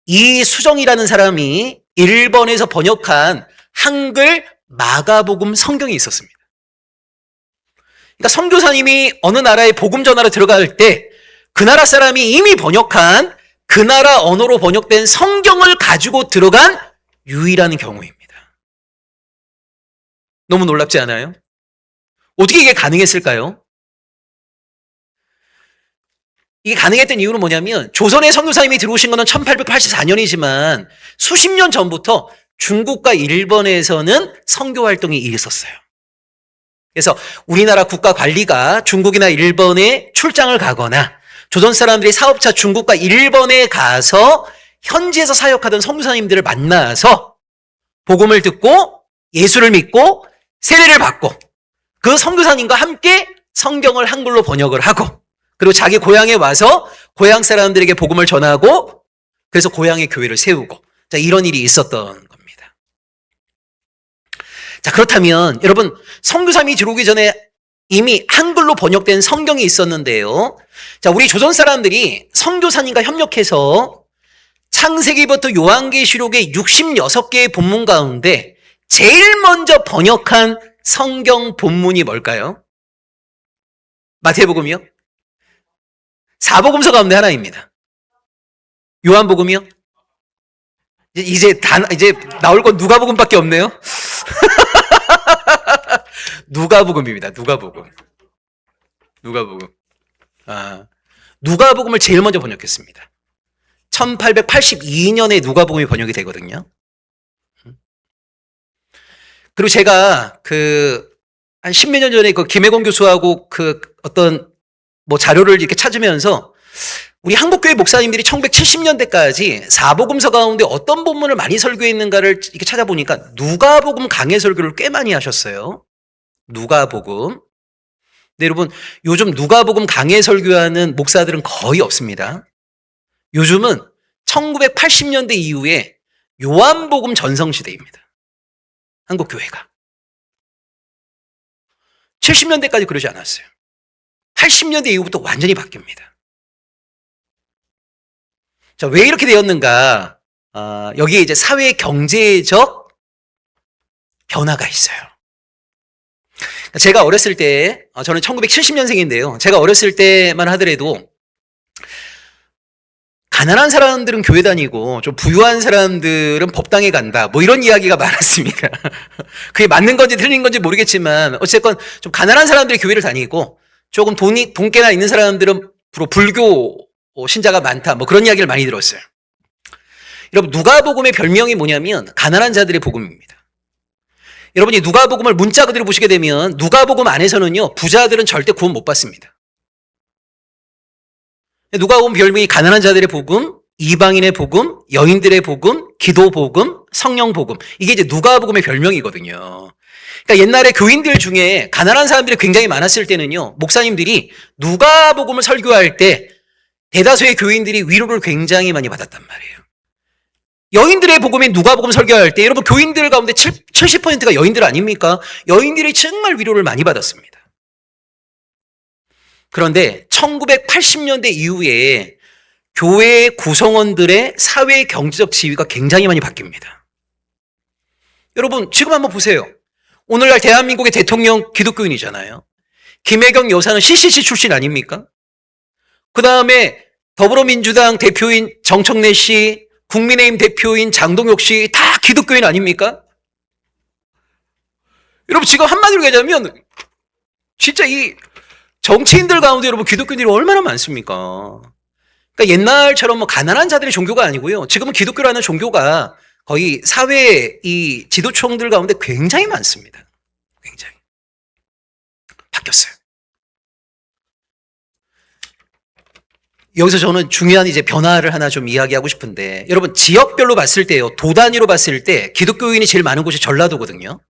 이수정이라는 사람이 일본에서 번역한 한글 마가복음 성경이 있었습니다. 그러니까 선교사님이 어느 나라에 복음 전하러 들어갈 때 그 나라 사람이 이미 번역한 그 나라 언어로 번역된 성경을 가지고 들어간 유일한 경우입니다. 너무 놀랍지 않아요? 어떻게 이게 가능했을까요? 이게 가능했던 이유는 뭐냐면 조선의 선교사님이 들어오신 것은 1884년이지만 수십 년 전부터 중국과 일본에서는 선교 활동이 있었어요. 그래서 우리나라 국가 관리가 중국이나 일본에 출장을 가거나 조선 사람들이 사업차 중국과 일본에 가서 현지에서 사역하던 선교사님들을 만나서 복음을 듣고 예수를 믿고 세례를 받고 그 선교사님과 함께 성경을 한글로 번역을 하고 그리고 자기 고향에 와서 고향 사람들에게 복음을 전하고 그래서 고향의 교회를 세우고 자, 이런 일이 있었던 겁니다. 자, 그렇다면 여러분 선교사님이 들어오기 전에 이미 한글로 번역된 성경이 있었는데요. 자, 우리 조선 사람들이 선교사님과 협력해서 창세기부터 요한계시록의 66개의 본문 가운데 제일 먼저 번역한 성경 본문이 뭘까요? 마태복음이요? 사복음서 가운데 하나입니다. 요한복음이요? 이제 나올 건 누가복음밖에 없네요. 누가복음입니다. 누가복음. 누가복음을 제일 먼저 번역했습니다. 1882년에 누가복음이 번역이 되거든요. 그리고 제가 한 십몇 년 전에 김혜곤 교수하고 어떤 자료를 이렇게 찾으면서 우리 한국교회 목사님들이 1970년대까지 사복음서 가운데 어떤 본문을 많이 설교했는가를 이렇게 찾아보니까 누가복음 강해 설교를 꽤 많이 하셨어요. 누가복음. 근데 여러분 요즘 누가복음 강해 설교하는 목사들은 거의 없습니다. 요즘은 1980년대 이후에 요한복음 전성시대입니다. 한국교회가. 70년대까지 그러지 않았어요. 80년대 이후부터 완전히 바뀝니다. 자, 왜 이렇게 되었는가? 여기에 이제 사회 경제적 변화가 있어요. 제가 어렸을 때, 저는 1970년생인데요. 제가 어렸을 때만 하더라도 가난한 사람들은 교회 다니고 좀 부유한 사람들은 법당에 간다. 뭐 이런 이야기가 많았습니다. 그게 맞는 건지 틀린 건지 모르겠지만 어쨌건 좀 가난한 사람들이 교회를 다니고 조금 돈깨나 있는 사람들은 주로 불교 신자가 많다. 뭐 그런 이야기를 많이 들었어요. 여러분, 누가복음의 별명이 뭐냐면 가난한 자들의 복음입니다. 여러분이 누가복음을 문자 그대로 보시게 되면 누가복음 안에서는요, 부자들은 절대 구원 못 받습니다. 누가복음 별명이 가난한 자들의 복음, 이방인의 복음, 여인들의 복음, 기도 복음, 성령 복음. 이게 이제 누가복음의 별명이거든요. 그러니까 옛날에 교인들 중에 가난한 사람들이 굉장히 많았을 때는요, 목사님들이 누가복음을 설교할 때 대다수의 교인들이 위로를 굉장히 많이 받았단 말이에요. 여인들의 복음인 누가복음 설교할 때 여러분 교인들 가운데 70%가 여인들 아닙니까? 여인들이 정말 위로를 많이 받았습니다. 그런데 1980년대 이후에 교회 구성원들의 사회 경제적 지위가 굉장히 많이 바뀝니다. 여러분 지금 한번 보세요. 오늘날 대한민국의 대통령 기독교인이잖아요. 김혜경 여사는 CCC 출신 아닙니까? 그 다음에 더불어민주당 대표인 정청래 씨, 국민의힘 대표인 장동혁 씨 다 기독교인 아닙니까? 여러분 지금 한마디로 얘기하자면 진짜 이 정치인들 가운데 여러분 기독교인들이 얼마나 많습니까? 그러니까 옛날처럼 뭐 가난한 자들의 종교가 아니고요. 지금은 기독교라는 종교가 거의 사회 이 지도층들 가운데 굉장히 많습니다. 굉장히 바뀌었어요. 여기서 저는 중요한 이제 변화를 하나 좀 이야기하고 싶은데, 여러분 지역별로 봤을 때요, 도 단위로 봤을 때 기독교인이 제일 많은 곳이 전라도거든요.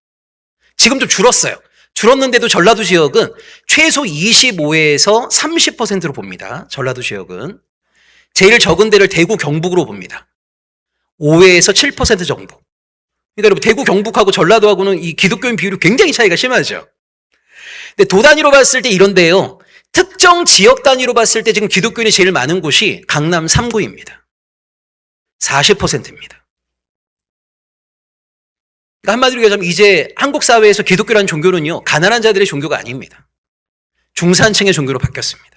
지금 좀 줄었어요. 줄었는데도 전라도 지역은 최소 25에서 30%로 봅니다. 전라도 지역은. 제일 적은 데를 대구 경북으로 봅니다. 5에서 7% 정도. 그러니까 여러분 대구 경북하고 전라도하고는 이 기독교인 비율이 굉장히 차이가 심하죠. 근데 도 단위로 봤을 때 이런데요, 특정 지역 단위로 봤을 때 지금 기독교인이 제일 많은 곳이 강남 3구입니다. 40%입니다. 그러니까 한마디로 얘기하자면 이제 한국 사회에서 기독교라는 종교는요, 가난한 자들의 종교가 아닙니다. 중산층의 종교로 바뀌었습니다.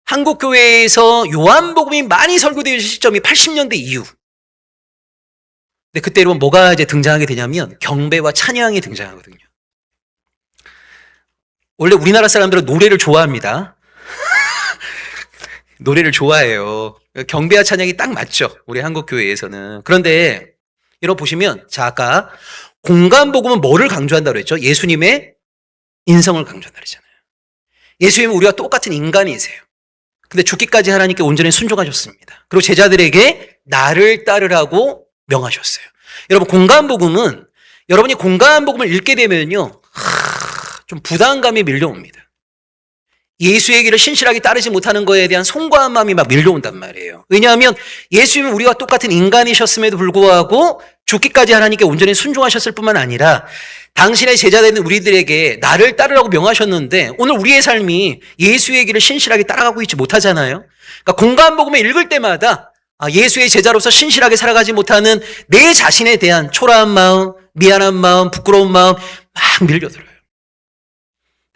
한국 교회에서 요한복음이 많이 설교되는 시점이 80년대 이후. 근데 그때 여러분 뭐가 이제 등장하게 되냐면 경배와 찬양이 등장하거든요. 원래 우리나라 사람들은 노래를 좋아합니다. 노래를 좋아해요. 경배와 찬양이 딱 맞죠. 우리 한국 교회에서는. 그런데 여러분 보시면 자 아까 공간복음은 뭐를 강조한다고 그랬죠? 예수님의 인성을 강조한다고 그랬잖아요. 예수님은 우리와 똑같은 인간이세요. 근데 죽기까지 하나님께 온전히 순종하셨습니다. 그리고 제자들에게 나를 따르라고 명하셨어요. 여러분 공간복음은 여러분이 공간복음을 읽게 되면요, 좀 부담감이 밀려옵니다. 예수의 길을 신실하게 따르지 못하는 것에 대한 송구한 마음이 막 밀려온단 말이에요. 왜냐하면 예수님은 우리와 똑같은 인간이셨음에도 불구하고 죽기까지 하나님께 온전히 순종하셨을 뿐만 아니라 당신의 제자되는 우리들에게 나를 따르라고 명하셨는데 오늘 우리의 삶이 예수의 길을 신실하게 따라가고 있지 못하잖아요. 그러니까 공간복음을 읽을 때마다 예수의 제자로서 신실하게 살아가지 못하는 내 자신에 대한 초라한 마음, 미안한 마음, 부끄러운 마음 막 밀려들어요.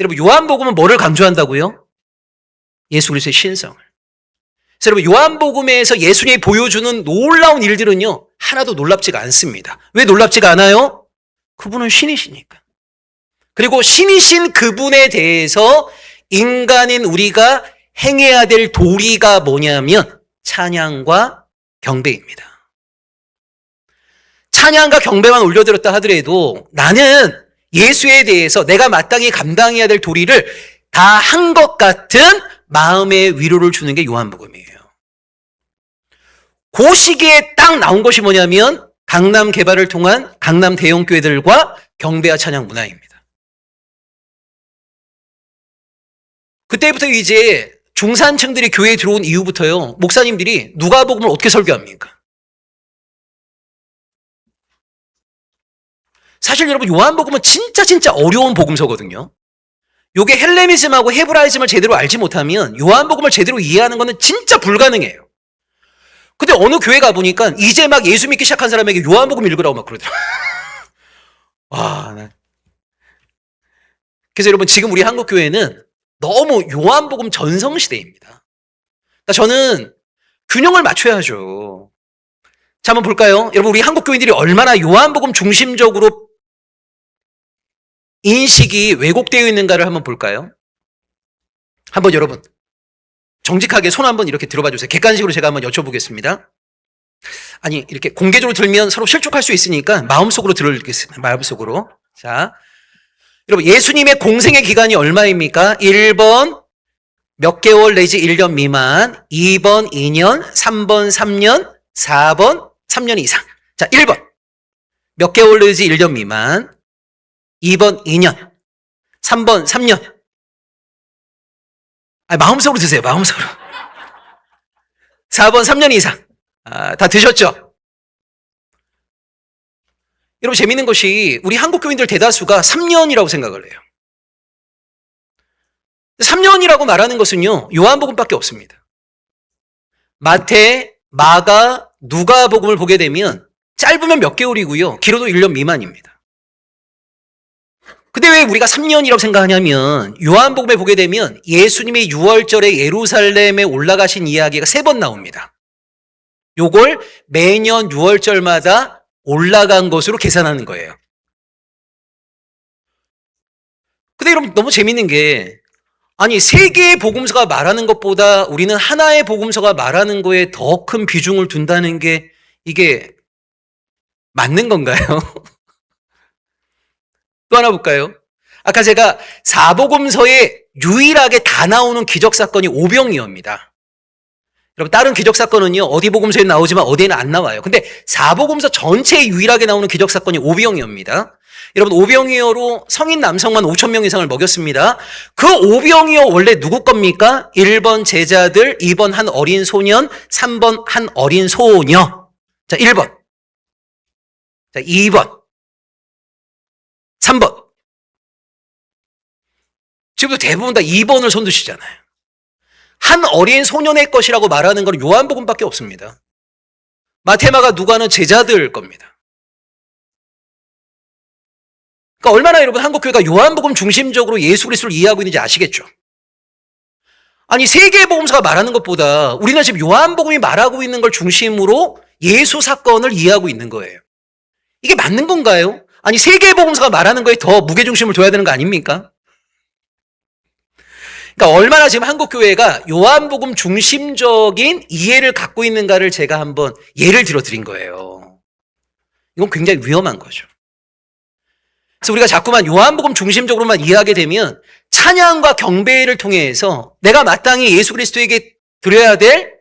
여러분 요한복음은 뭐를 강조한다고요? 예수 그리스도의 신성을. 그래서 여러분 요한복음에서 예수님이 보여주는 놀라운 일들은요 하나도 놀랍지가 않습니다. 왜 놀랍지가 않아요? 그분은 신이시니까. 그리고 신이신 그분에 대해서 인간인 우리가 행해야 될 도리가 뭐냐면 찬양과 경배입니다. 찬양과 경배만 올려드렸다 하더라도 나는 예수에 대해서 내가 마땅히 감당해야 될 도리를 다 한 것 같은 마음의 위로를 주는 게 요한복음이에요. 그 시기에 딱 나온 것이 뭐냐면 강남 개발을 통한 강남 대형교회들과 경배와 찬양 문화입니다. 그때부터 이제 중산층들이 교회에 들어온 이후부터요, 목사님들이 누가복음을 어떻게 설교합니까? 사실 여러분 요한복음은 진짜 어려운 복음서거든요. 요게 헬레니즘하고 헤브라이즘을 제대로 알지 못하면 요한복음을 제대로 이해하는 거는 진짜 불가능해요. 근데 어느 교회 가보니까 이제 막 예수 믿기 시작한 사람에게 요한복음 읽으라고 막 그러더라고요. 와, 그래서 여러분 지금 우리 한국교회는 너무 요한복음 전성시대입니다. 그러니까 저는 균형을 맞춰야죠. 자, 한번 볼까요? 여러분 우리 한국교인들이 얼마나 요한복음 중심적으로 인식이 왜곡되어 있는가를 한번 볼까요? 한번 여러분 정직하게 손 한번 이렇게 들어봐 주세요. 객관식으로 제가 한번 여쭤보겠습니다. 아니 이렇게 공개적으로 들면 서로 실족할 수 있으니까 마음속으로 들으겠습니다. 마음속으로. 자, 여러분 예수님의 공생의 기간이 얼마입니까? 1번 몇 개월 내지 1년 미만, 2번 2년, 3번 3년, 4번 3년 이상. 자, 1번 몇 개월 내지 1년 미만, 2번 2년, 3번 3년. 마음속으로 드세요. 마음속으로. 4번 3년 이상. 다 드셨죠? 여러분 재밌는 것이 우리 한국 교인들 대다수가 3년이라고 생각을 해요. 3년이라고 말하는 것은요. 요한복음밖에 없습니다. 마태, 마가, 누가복음을 보게 되면 짧으면 몇 개월이고요. 길어도 1년 미만입니다. 근데 왜 우리가 3년이라고 생각하냐면 요한복음에 보게 되면 예수님이 6월절에 예루살렘에 올라가신 이야기가 3번 나옵니다. 요걸 매년 6월절마다 올라간 것으로 계산하는 거예요. 근데 여러분 너무 재밌는 게 아니 3개의 복음서가 말하는 것보다 우리는 하나의 복음서가 말하는 거에 더 큰 비중을 둔다는 게 이게 맞는 건가요? 또 하나 볼까요? 아까 제가 사복음서에 유일하게 다 나오는 기적사건이 오병이어입니다. 여러분 다른 기적사건은요 어디 복음서에 나오지만 어디에는 안 나와요. 근데 사복음서 전체에 유일하게 나오는 기적사건이 오병이어입니다. 여러분 오병이어로 성인 남성만 5,000명 이상을 먹였습니다. 그 오병이어 원래 누구 겁니까? 1번 제자들, 2번 한 어린 소년, 3번 한 어린 소녀. 자 1번, 자 2번, 3번. 지금도 대부분 다 2번을 손드시잖아요. 한 어린 소년의 것이라고 말하는 건 요한복음밖에 없습니다. 마테마가 누가는 제자들 겁니다. 그러니까 얼마나 여러분 한국교회가 요한복음 중심적으로 예수 그리스도를 이해하고 있는지 아시겠죠? 아니 3개의 복음서가 말하는 것보다 우리는 지금 요한복음이 말하고 있는 걸 중심으로 예수 사건을 이해하고 있는 거예요. 이게 맞는 건가요? 아니 3개의 복음서가 말하는 거에 더 무게중심을 둬야 되는 거 아닙니까? 그러니까 얼마나 지금 한국교회가 요한복음 중심적인 이해를 갖고 있는가를 제가 한번 예를 들어 드린 거예요. 이건 굉장히 위험한 거죠. 그래서 우리가 자꾸만 요한복음 중심적으로만 이해하게 되면 찬양과 경배를 통해서 내가 마땅히 예수 그리스도에게 드려야 될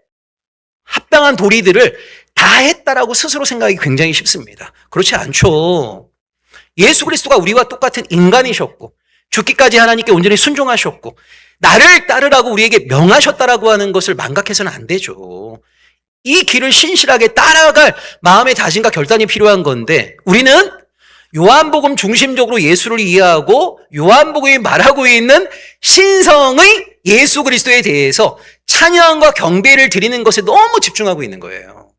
합당한 도리들을 다 했다라고 스스로 생각하기 굉장히 쉽습니다. 그렇지 않죠. 예수 그리스도가 우리와 똑같은 인간이셨고 죽기까지 하나님께 온전히 순종하셨고 나를 따르라고 우리에게 명하셨다라고 하는 것을 망각해서는 안 되죠. 이 길을 신실하게 따라갈 마음의 다짐과 결단이 필요한 건데 우리는 요한복음 중심적으로 예수를 이해하고 요한복음이 말하고 있는 신성의 예수 그리스도에 대해서 찬양과 경배를 드리는 것에 너무 집중하고 있는 거예요.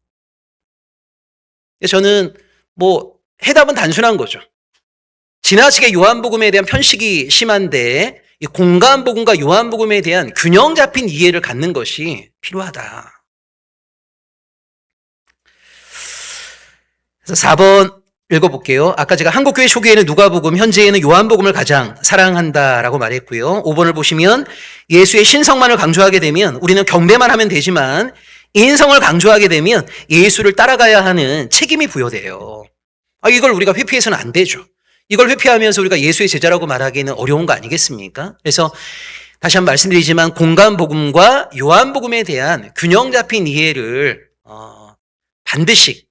저는 해답은 단순한 거죠. 지나치게 요한복음에 대한 편식이 심한데 이 공간복음과 요한복음에 대한 균형 잡힌 이해를 갖는 것이 필요하다. 그래서 4번 읽어볼게요. 아까 제가 한국교회 초기에는 누가복음, 현재에는 요한복음을 가장 사랑한다라고 말했고요. 5번을 보시면 예수의 신성만을 강조하게 되면 우리는 경배만 하면 되지만 인성을 강조하게 되면 예수를 따라가야 하는 책임이 부여돼요. 이걸 우리가 회피해서는 안 되죠. 이걸 회피하면서 우리가 예수의 제자라고 말하기는 어려운 거 아니겠습니까? 그래서 다시 한번 말씀드리지만 공간복음과 요한복음에 대한 균형 잡힌 이해를 반드시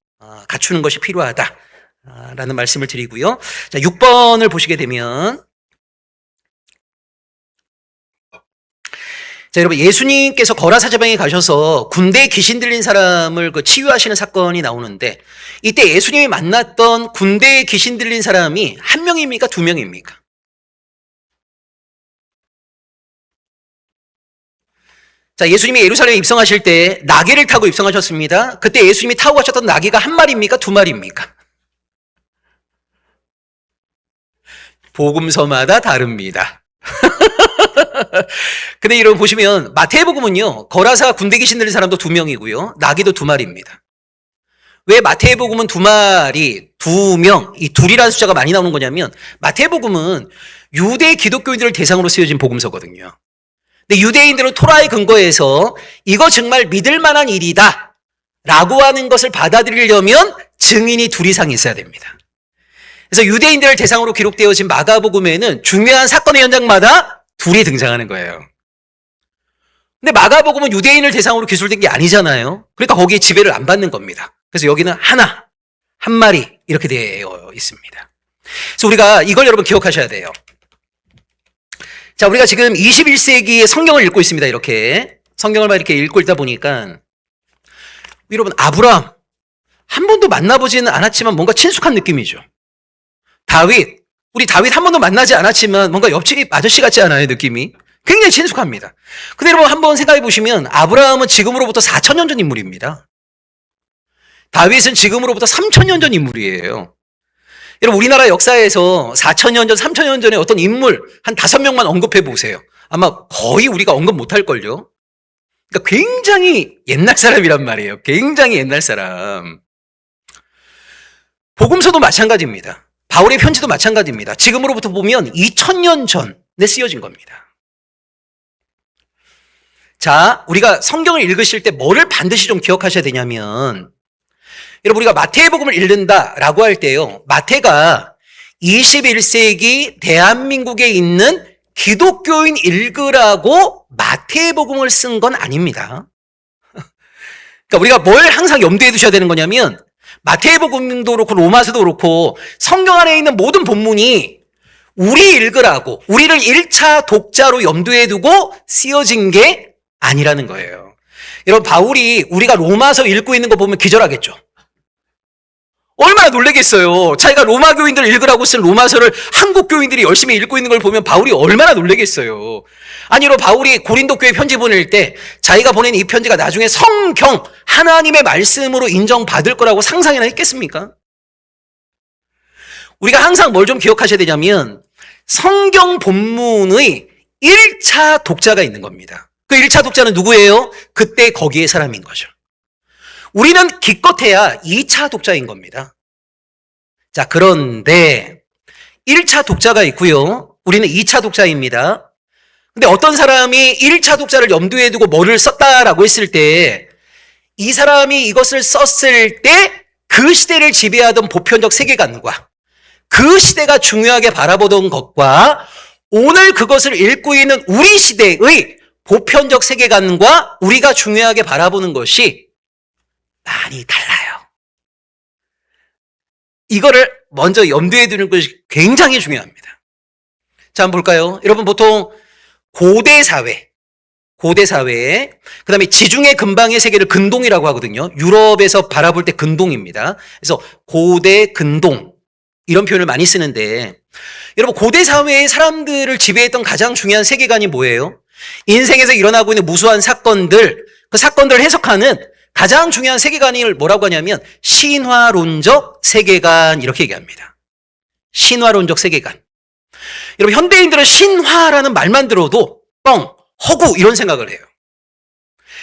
갖추는 것이 필요하다라는 말씀을 드리고요. 자, 6번을 보시게 되면 자, 여러분 예수님께서 거라사자방에 가셔서 군대에 귀신 들린 사람을 치유하시는 사건이 나오는데 이때 예수님이 만났던 군대에 귀신 들린 사람이 한 명입니까? 두 명입니까? 자, 예수님이 예루살렘에 입성하실 때 나귀를 타고 입성하셨습니다. 그때 예수님이 타고 가셨던 나귀가 한 마리입니까? 두 마리입니까? 복음서마다 다릅니다. 근데 여러분 보시면 마태복음은요, 거라사 군대 귀신 들린 사람도 2명이고요, 나귀도 2마리입니다. 왜 마태복음은 2마리, 2명, 이 둘이라는 숫자가 많이 나오는 거냐면, 마태복음은 유대 기독교인들을 대상으로 쓰여진 복음서거든요. 근데 유대인들은 토라에 근거해서 이거 정말 믿을 만한 일이다 라고 하는 것을 받아들이려면 증인이 2 이상이 있어야 됩니다. 그래서 유대인들을 대상으로 기록되어진 마가복음에는 중요한 사건의 현장마다 2이 등장하는 거예요. 근데 마가복음은 유대인을 대상으로 기술된 게 아니잖아요. 그러니까 거기에 지배를 안 받는 겁니다. 그래서 여기는 하나, 한 마리 이렇게 되어 있습니다. 그래서 우리가 이걸 여러분 기억하셔야 돼요. 자, 우리가 지금 21세기의 성경을 읽고 있습니다. 이렇게 성경을 막 이렇게 읽고 있다 보니까 여러분, 아브라함 한 번도 만나보지는 않았지만 뭔가 친숙한 느낌이죠. 우리 다윗 한 번도 만나지 않았지만 뭔가 옆집 아저씨 같지 않아요? 느낌이 굉장히 친숙합니다. 근데 여러분 한번 생각해 보시면 아브라함은 지금으로부터 4,000년 전 인물입니다. 다윗은 지금으로부터 3,000년 전 인물이에요. 여러분, 우리나라 역사에서 4,000년 전, 3,000년 전에 어떤 인물 한 5명만 언급해 보세요. 아마 거의 우리가 언급 못 할걸요? 그러니까 굉장히 옛날 사람이란 말이에요. 굉장히 옛날 사람. 복음서도 마찬가지입니다. 바울의 편지도 마찬가지입니다. 지금으로부터 보면 2,000년 전에 쓰여진 겁니다. 자, 우리가 성경을 읽으실 때 뭐를 반드시 좀 기억하셔야 되냐면, 여러분, 우리가 마태복음을 읽는다라고 할 때요, 마태가 21세기 대한민국에 있는 기독교인 읽으라고 마태복음을 쓴 건 아닙니다. 그러니까 우리가 뭘 항상 염두에 두셔야 되는 거냐면, 마태복음도 그렇고 로마서도 그렇고 성경 안에 있는 모든 본문이 우리 읽으라고, 우리를 1차 독자로 염두에 두고 쓰여진 게 아니라는 거예요. 여러분, 바울이 우리가 로마서 읽고 있는 거 보면 기절하겠죠. 얼마나 놀라겠어요. 자기가 로마 교인들 읽으라고 쓴 로마서를 한국 교인들이 열심히 읽고 있는 걸 보면 바울이 얼마나 놀라겠어요. 아니로 바울이 고린도 교회 편지 보낼 때 자기가 보낸 이 편지가 나중에 성경, 하나님의 말씀으로 인정받을 거라고 상상이나 했겠습니까? 우리가 항상 뭘 좀 기억하셔야 되냐면 성경 본문의 1차 독자가 있는 겁니다. 그 1차 독자는 누구예요? 그때 거기에 사람인 거죠. 우리는 기껏해야 2차 독자인 겁니다. 자, 그런데 1차 독자가 있고요. 우리는 2차 독자입니다. 근데 어떤 사람이 1차 독자를 염두에 두고 뭐를 썼다라고 했을 때 이 사람이 이것을 썼을 때 그 시대를 지배하던 보편적 세계관과 그 시대가 중요하게 바라보던 것과 오늘 그것을 읽고 있는 우리 시대의 보편적 세계관과 우리가 중요하게 바라보는 것이 많이 달라요. 이거를 먼저 염두에 두는 것이 굉장히 중요합니다. 자, 한번 볼까요? 여러분, 보통 고대 사회에 그 다음에 지중해 근방의 세계를 근동이라고 하거든요. 유럽에서 바라볼 때 근동입니다. 그래서 고대, 근동 이런 표현을 많이 쓰는데, 여러분, 고대 사회의 사람들을 지배했던 가장 중요한 세계관이 뭐예요? 인생에서 일어나고 있는 무수한 사건들, 그 사건들을 해석하는 가장 중요한 세계관을 뭐라고 하냐면 신화론적 세계관, 이렇게 얘기합니다. 신화론적 세계관. 여러분, 현대인들은 신화라는 말만 들어도 뻥, 허구 이런 생각을 해요.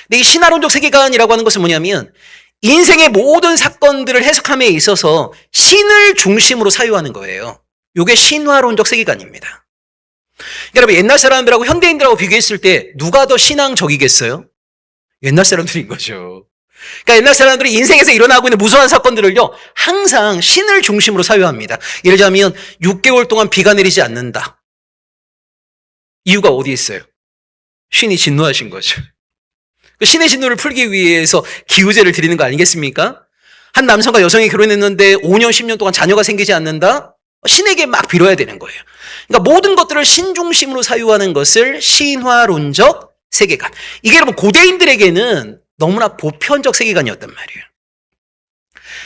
근데 이 신화론적 세계관이라고 하는 것은 뭐냐면 인생의 모든 사건들을 해석함에 있어서 신을 중심으로 사유하는 거예요. 이게 신화론적 세계관입니다. 그러니까 여러분, 옛날 사람들하고 현대인들하고 비교했을 때 누가 더 신앙적이겠어요? 옛날 사람들인 거죠. 그러니까 옛날 사람들이 인생에서 일어나고 있는 무수한 사건들을요, 항상 신을 중심으로 사유합니다. 예를 들자면 6개월 동안 비가 내리지 않는다. 이유가 어디에 있어요? 신이 진노하신 거죠. 그 신의 진노를 풀기 위해서 기우제를 드리는 거 아니겠습니까? 한 남성과 여성이 결혼했는데 5년, 10년 동안 자녀가 생기지 않는다? 신에게 막 빌어야 되는 거예요. 그러니까 모든 것들을 신 중심으로 사유하는 것을 신화론적 세계관. 이게 여러분 고대인들에게는 너무나 보편적 세계관이었단 말이에요.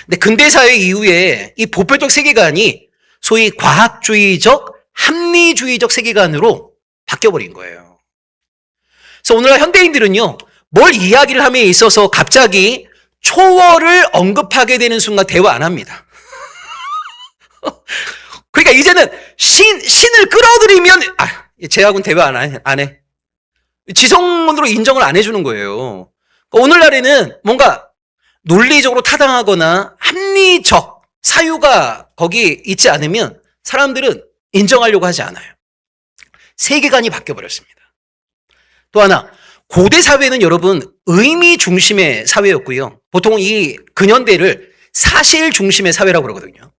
근데 근대사회 이후에 이 보편적 세계관이 소위 과학주의적, 합리주의적 세계관으로 바뀌어버린 거예요. 그래서 그래서 오늘날 현대인들은요, 뭘 이야기를 함에 있어서 갑자기 초월을 언급하게 되는 순간 대화 안 합니다. 그러니까 이제는 신을 끌어들이면, 쟤하고는 대화 안 해. 지성으로 인정을 안 해주는 거예요. 오늘날에는 뭔가 논리적으로 타당하거나 합리적 사유가 거기 있지 않으면 사람들은 인정하려고 하지 않아요. 세계관이 바뀌어버렸습니다. 또 하나, 고대 사회는 여러분 의미 중심의 사회였고요. 보통 이 근현대를 사실 중심의 사회라고 그러거든요.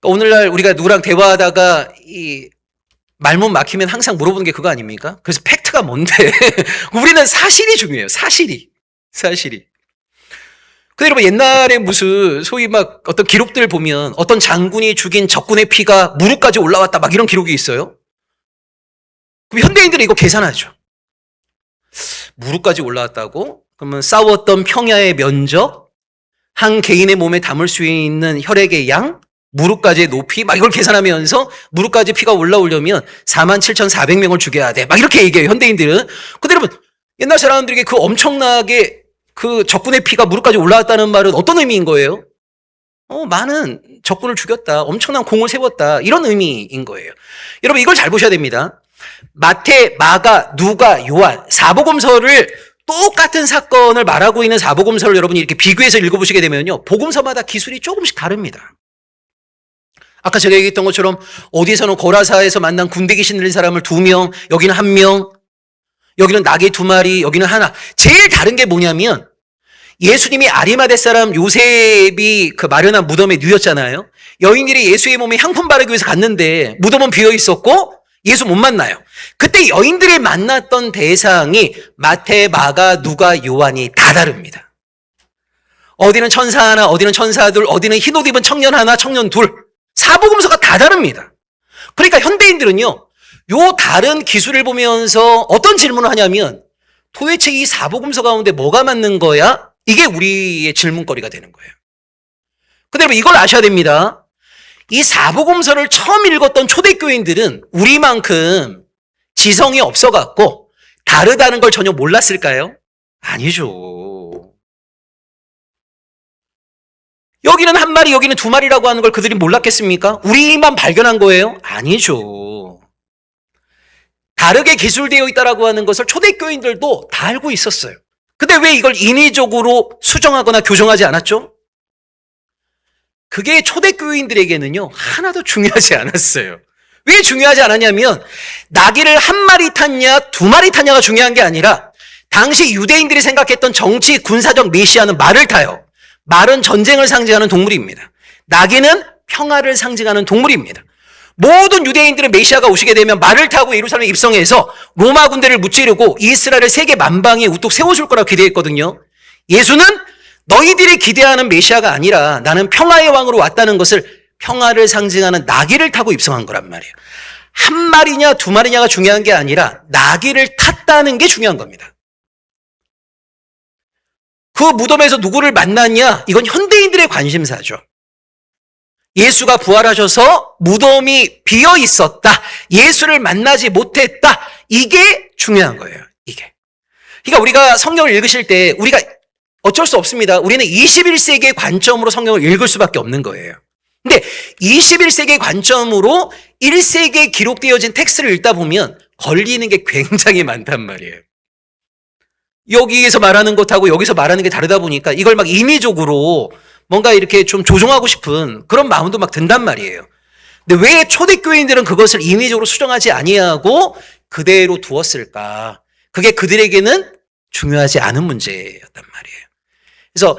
오늘날 우리가 누구랑 대화하다가 이 말문 막히면 항상 물어보는 게 그거 아닙니까? 그래서 팩트가 뭔데? 우리는 사실이 중요해요. 사실이. 근데 여러분 옛날에 무슨 소위 막 어떤 기록들 보면 어떤 장군이 죽인 적군의 피가 무릎까지 올라왔다 막 이런 기록이 있어요. 그럼 현대인들은 이거 계산하죠. 무릎까지 올라왔다고? 그러면 싸웠던 평야의 면적, 한 개인의 몸에 담을 수 있는 혈액의 양, 무릎까지의 높이, 막 이걸 계산하면서 무릎까지 피가 올라오려면 47,400명을 죽여야 돼. 막 이렇게 얘기해요, 현대인들은. 근데 여러분, 옛날 사람들에게 그 엄청나게 그 적군의 피가 무릎까지 올라왔다는 말은 어떤 의미인 거예요? 많은 적군을 죽였다. 엄청난 공을 세웠다. 이런 의미인 거예요. 여러분, 이걸 잘 보셔야 됩니다. 마태, 마가, 누가, 요한, 사복음서를 똑같은 사건을 말하고 있는 사복음서를 여러분이 이렇게 비교해서 읽어보시게 되면요. 복음서마다 기술이 조금씩 다릅니다. 아까 제가 얘기했던 것처럼 어디서는 고라사에서 만난 군대 귀신 들린 사람을 2명, 여기는 1명, 여기는 낙이 2마리, 여기는 하나. 제일 다른 게 뭐냐면 예수님이 아리마대 사람 요셉이 그 마련한 무덤에 누였잖아요. 여인들이 예수의 몸에 향품 바르기 위해서 갔는데 무덤은 비어 있었고 예수 못 만나요. 그때 여인들이 만났던 대상이 마태, 마가, 누가, 요한이 다 다릅니다. 어디는 천사 하나, 어디는 천사 둘, 어디는 흰옷 입은 청년 하나, 청년 둘. 사복음서가 다 다릅니다. 그러니까 현대인들은요, 요 다른 기술을 보면서 어떤 질문을 하냐면 도대체 이 사복음서 가운데 뭐가 맞는 거야? 이게 우리의 질문거리가 되는 거예요. 근데 여러분 이걸 아셔야 됩니다. 이 사복음서를 처음 읽었던 초대교인들은 우리만큼 지성이 없어갖고 다르다는 걸 전혀 몰랐을까요? 아니죠. 여기는 1마리, 여기는 2마리라고 하는 걸 그들이 몰랐겠습니까? 우리만 발견한 거예요? 아니죠. 다르게 기술되어 있다라고 하는 것을 초대교인들도 다 알고 있었어요. 근데 왜 이걸 인위적으로 수정하거나 교정하지 않았죠? 그게 초대교인들에게는요, 하나도 중요하지 않았어요. 왜 중요하지 않았냐면, 나귀를 1마리 탔냐, 2마리 탔냐가 중요한 게 아니라, 당시 유대인들이 생각했던 정치, 군사적 메시아는 말을 타요. 말은 전쟁을 상징하는 동물입니다. 나귀는 평화를 상징하는 동물입니다. 모든 유대인들은 메시아가 오시게 되면 말을 타고 예루살렘에 입성해서 로마 군대를 무찌르고 이스라엘을 세계 만방에 우뚝 세워줄 거라고 기대했거든요. 예수는 너희들이 기대하는 메시아가 아니라 나는 평화의 왕으로 왔다는 것을 평화를 상징하는 나귀를 타고 입성한 거란 말이에요. 1마리냐 2마리냐가 중요한 게 아니라 나귀를 탔다는 게 중요한 겁니다. 그 무덤에서 누구를 만났냐? 이건 현대인들의 관심사죠. 예수가 부활하셔서 무덤이 비어 있었다. 예수를 만나지 못했다. 이게 중요한 거예요. 이게. 그러니까 우리가 성경을 읽으실 때 우리가 어쩔 수 없습니다. 우리는 21세기의 관점으로 성경을 읽을 수밖에 없는 거예요. 근데 21세기의 관점으로 1세기에 기록되어진 텍스트를 읽다 보면 걸리는 게 굉장히 많단 말이에요. 여기에서 말하는 것하고 여기서 말하는 게 다르다 보니까 이걸 막 인위적으로 뭔가 이렇게 좀 조정하고 싶은 그런 마음도 막 든단 말이에요. 근데 왜 초대교인들은 그것을 인위적으로 수정하지 아니하고 그대로 두었을까? 그게 그들에게는 중요하지 않은 문제였단 말이에요. 그래서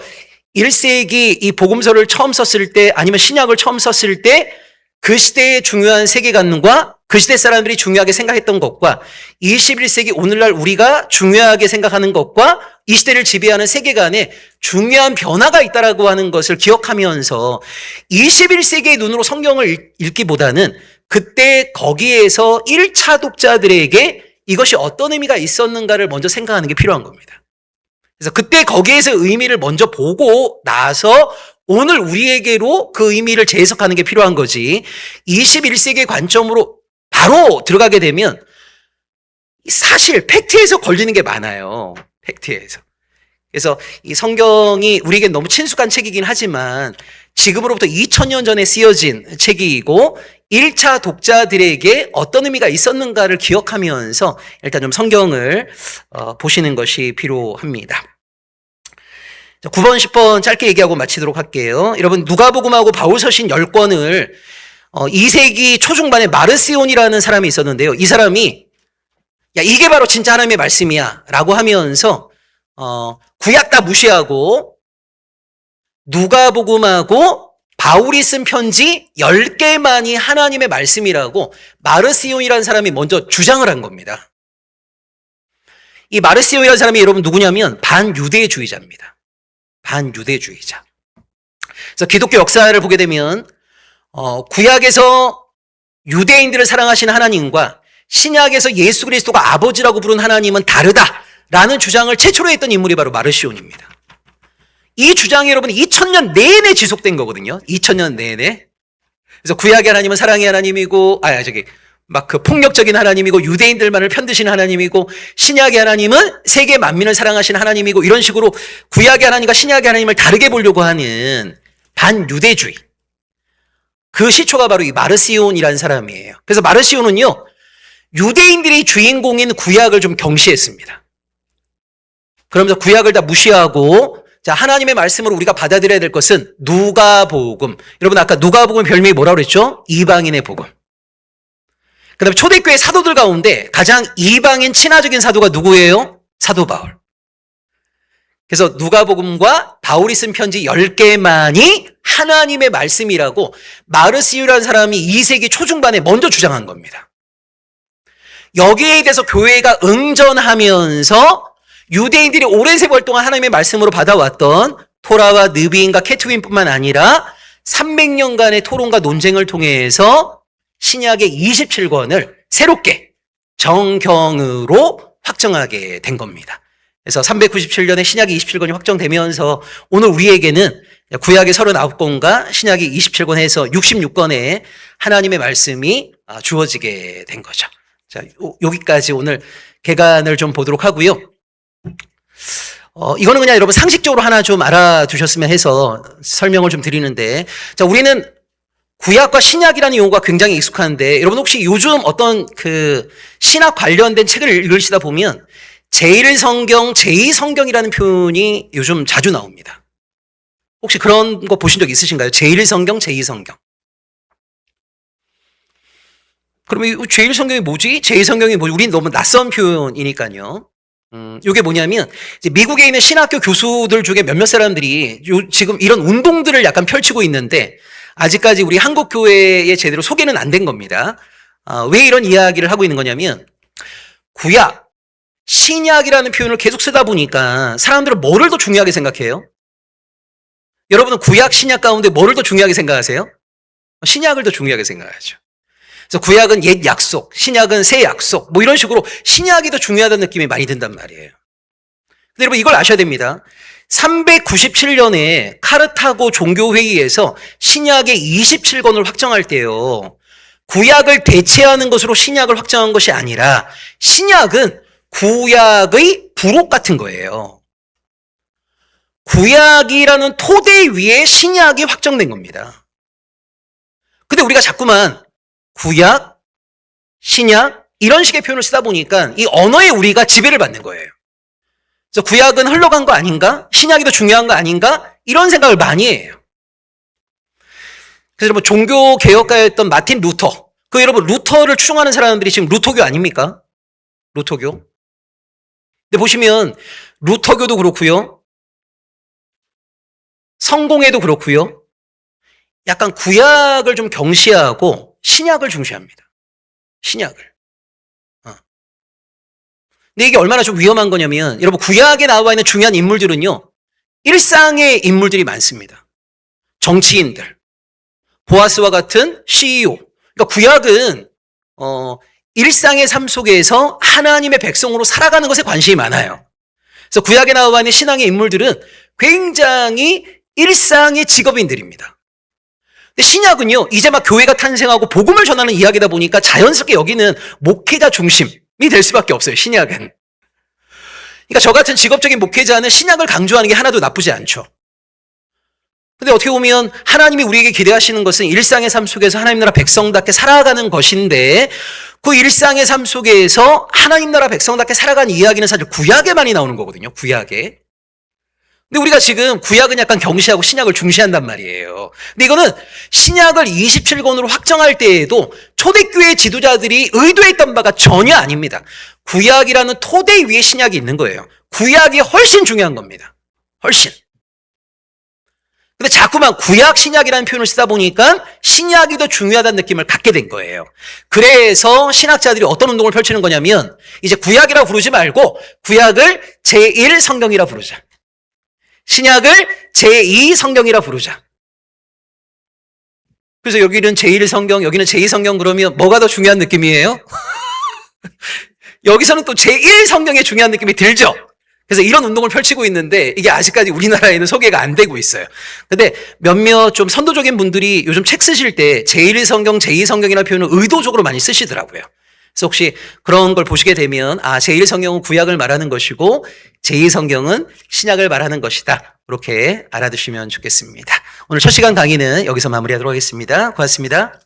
1세기 이 복음서를 처음 썼을 때 아니면 신약을 처음 썼을 때 그 시대의 중요한 세계관과 그 시대 사람들이 중요하게 생각했던 것과 21세기 오늘날 우리가 중요하게 생각하는 것과 이 시대를 지배하는 세계관에 중요한 변화가 있다라고 하는 것을 기억하면서 21세기의 눈으로 성경을 읽기보다는 그때 거기에서 1차 독자들에게 이것이 어떤 의미가 있었는가를 먼저 생각하는 게 필요한 겁니다. 그래서 그때 거기에서 의미를 먼저 보고 나서 오늘 우리에게로 그 의미를 재해석하는 게 필요한 거지 21세기의 관점으로 바로 들어가게 되면 사실 팩트에서 걸리는 게 많아요. 팩트에서. 그래서 이 성경이 우리에게 너무 친숙한 책이긴 하지만 지금으로부터 2000년 전에 쓰여진 책이고 1차 독자들에게 어떤 의미가 있었는가를 기억하면서 일단 좀 성경을 보시는 것이 필요합니다. 자, 9번, 10번 짧게 얘기하고 마치도록 할게요. 여러분, 누가복음하고 바울서신 10권을 2세기 초중반에 마르시온이라는 사람이 있었는데요. 이 사람이 야, 이게 바로 진짜 하나님의 말씀이야 라고 하면서 구약 다 무시하고 누가복음하고 바울이 쓴 편지 10개만이 하나님의 말씀이라고 마르시온이라는 사람이 먼저 주장을 한 겁니다. 이 마르시온이라는 사람이 여러분 누구냐면 반유대주의자입니다. 반유대주의자. 그래서 기독교 역사를 보게 되면 구약에서 유대인들을 사랑하시는 하나님과 신약에서 예수 그리스도가 아버지라고 부른 하나님은 다르다라는 주장을 최초로 했던 인물이 바로 마르시온입니다. 이 주장이 여러분 2000년 내내 지속된 거거든요. 2000년 내내. 그래서 구약의 하나님은 사랑의 하나님이고, 막 그 폭력적인 하나님이고, 유대인들만을 편드시는 하나님이고, 신약의 하나님은 세계 만민을 사랑하시는 하나님이고, 이런 식으로 구약의 하나님과 신약의 하나님을 다르게 보려고 하는 반유대주의. 그 시초가 바로 이 마르시온이라는 사람이에요. 그래서 마르시온은요, 유대인들이 주인공인 구약을 좀 경시했습니다. 그러면서 구약을 다 무시하고, 자, 하나님의 말씀으로 우리가 받아들여야 될 것은 누가복음. 여러분 아까 누가복음 별명이 뭐라고 그랬죠? 이방인의 복음. 그 다음에 초대교회 사도들 가운데 가장 이방인 친화적인 사도가 누구예요? 사도 바울. 그래서 누가복음과 바울이 쓴 편지 10개만이 하나님의 말씀이라고 마르시오라는 사람이 2세기 초중반에 먼저 주장한 겁니다. 여기에 대해서 교회가 응전하면서 유대인들이 오랜 세월 동안 하나님의 말씀으로 받아왔던 토라와 느비인과 케투빈뿐만 아니라 300년간의 토론과 논쟁을 통해서 신약의 27권을 새롭게 정경으로 확정하게 된 겁니다. 그래서 397년에 신약이 27권이 확정되면서 오늘 우리에게는 구약의 39권과 신약이 27권 해서 66권의 하나님의 말씀이 주어지게 된 거죠. 자, 여기까지 오늘 개관을 좀 보도록 하고요. 이거는 그냥 여러분 상식적으로 하나 좀 알아두셨으면 해서 설명을 좀 드리는데, 자, 우리는 구약과 신약이라는 용어가 굉장히 익숙한데, 여러분 혹시 요즘 어떤 그 신학 관련된 책을 읽으시다 보면 제1성경, 제2성경이라는 표현이 요즘 자주 나옵니다. 혹시 그런 거 보신 적 있으신가요? 제1성경, 제2성경. 그러면 이 제1성경이 뭐지? 제2성경이 뭐지? 우린 너무 낯선 표현이니까요. 이게 뭐냐면 이제 미국에 있는 신학교 교수들 중에 몇몇 사람들이 지금 이런 운동들을 약간 펼치고 있는데 아직까지 우리 한국 교회에 제대로 소개는 안 된 겁니다. 왜 이런 이야기를 하고 있는 거냐면 구약, 신약이라는 표현을 계속 쓰다 보니까 사람들은 뭐를 더 중요하게 생각해요? 여러분은 구약, 신약 가운데 뭐를 더 중요하게 생각하세요? 신약을 더 중요하게 생각하죠. 그래서 구약은 옛 약속, 신약은 새 약속, 뭐 이런 식으로 신약이 더 중요하다는 느낌이 많이 든단 말이에요. 근데 여러분 이걸 아셔야 됩니다. 397년에 카르타고 종교회의에서 신약의 27권을 확정할 때요, 구약을 대체하는 것으로 신약을 확정한 것이 아니라 신약은 구약의 부록 같은 거예요. 구약이라는 토대 위에 신약이 확정된 겁니다. 근데 우리가 자꾸만 구약, 신약 이런 식의 표현을 쓰다 보니까 이 언어에 우리가 지배를 받는 거예요. 그래서 구약은 흘러간 거 아닌가? 신약이 더 중요한 거 아닌가? 이런 생각을 많이 해요. 그래서 여러분 종교 개혁가였던 마틴 루터, 그 여러분 루터를 추종하는 사람들이 지금 루터교 아닙니까? 루터교. 근데 보시면 루터교도 그렇고요, 성공회도 그렇고요, 약간 구약을 좀 경시하고 신약을 중시합니다. 신약을. 근데 이게 얼마나 좀 위험한 거냐면 여러분 구약에 나와 있는 중요한 인물들은요, 일상의 인물들이 많습니다. 정치인들, 보아스와 같은 CEO. 그러니까 구약은 일상의 삶 속에서 하나님의 백성으로 살아가는 것에 관심이 많아요. 그래서 구약에 나와 있는 신앙의 인물들은 굉장히 일상의 직업인들입니다. 근데 신약은요, 이제 막 교회가 탄생하고 복음을 전하는 이야기다 보니까 자연스럽게 여기는 목회자 중심이 될 수밖에 없어요, 신약은. 그러니까 저 같은 직업적인 목회자는 신약을 강조하는 게 하나도 나쁘지 않죠. 근데 어떻게 보면 하나님이 우리에게 기대하시는 것은 일상의 삶 속에서 하나님 나라 백성답게 살아가는 것인데 그 일상의 삶 속에서 하나님 나라 백성답게 살아가는 이야기는 사실 구약에 많이 나오는 거거든요. 구약에. 근데 우리가 지금 구약은 약간 경시하고 신약을 중시한단 말이에요. 근데 이거는 신약을 27권으로 확정할 때에도 초대교회 지도자들이 의도했던 바가 전혀 아닙니다. 구약이라는 토대 위에 신약이 있는 거예요. 구약이 훨씬 중요한 겁니다. 훨씬. 근데 자꾸만 구약 신약이라는 표현을 쓰다 보니까 신약이 더 중요하다는 느낌을 갖게 된 거예요. 그래서 신학자들이 어떤 운동을 펼치는 거냐면 이제 구약이라고 부르지 말고 구약을 제1성경이라 부르자. 신약을 제2성경이라 부르자. 그래서 여기는 제1성경, 여기는 제2성경 그러면 뭐가 더 중요한 느낌이에요? 여기서는 또 제1성경의 중요한 느낌이 들죠? 그래서 이런 운동을 펼치고 있는데 이게 아직까지 우리나라에는 소개가 안 되고 있어요. 근데 몇몇 좀 선도적인 분들이 요즘 책 쓰실 때 제1성경, 제2성경이라는 표현을 의도적으로 많이 쓰시더라고요. 그래서 혹시 그런 걸 보시게 되면 제1성경은 구약을 말하는 것이고 제2성경은 신약을 말하는 것이다. 이렇게 알아두시면 좋겠습니다. 오늘 첫 시간 강의는 여기서 마무리하도록 하겠습니다. 고맙습니다.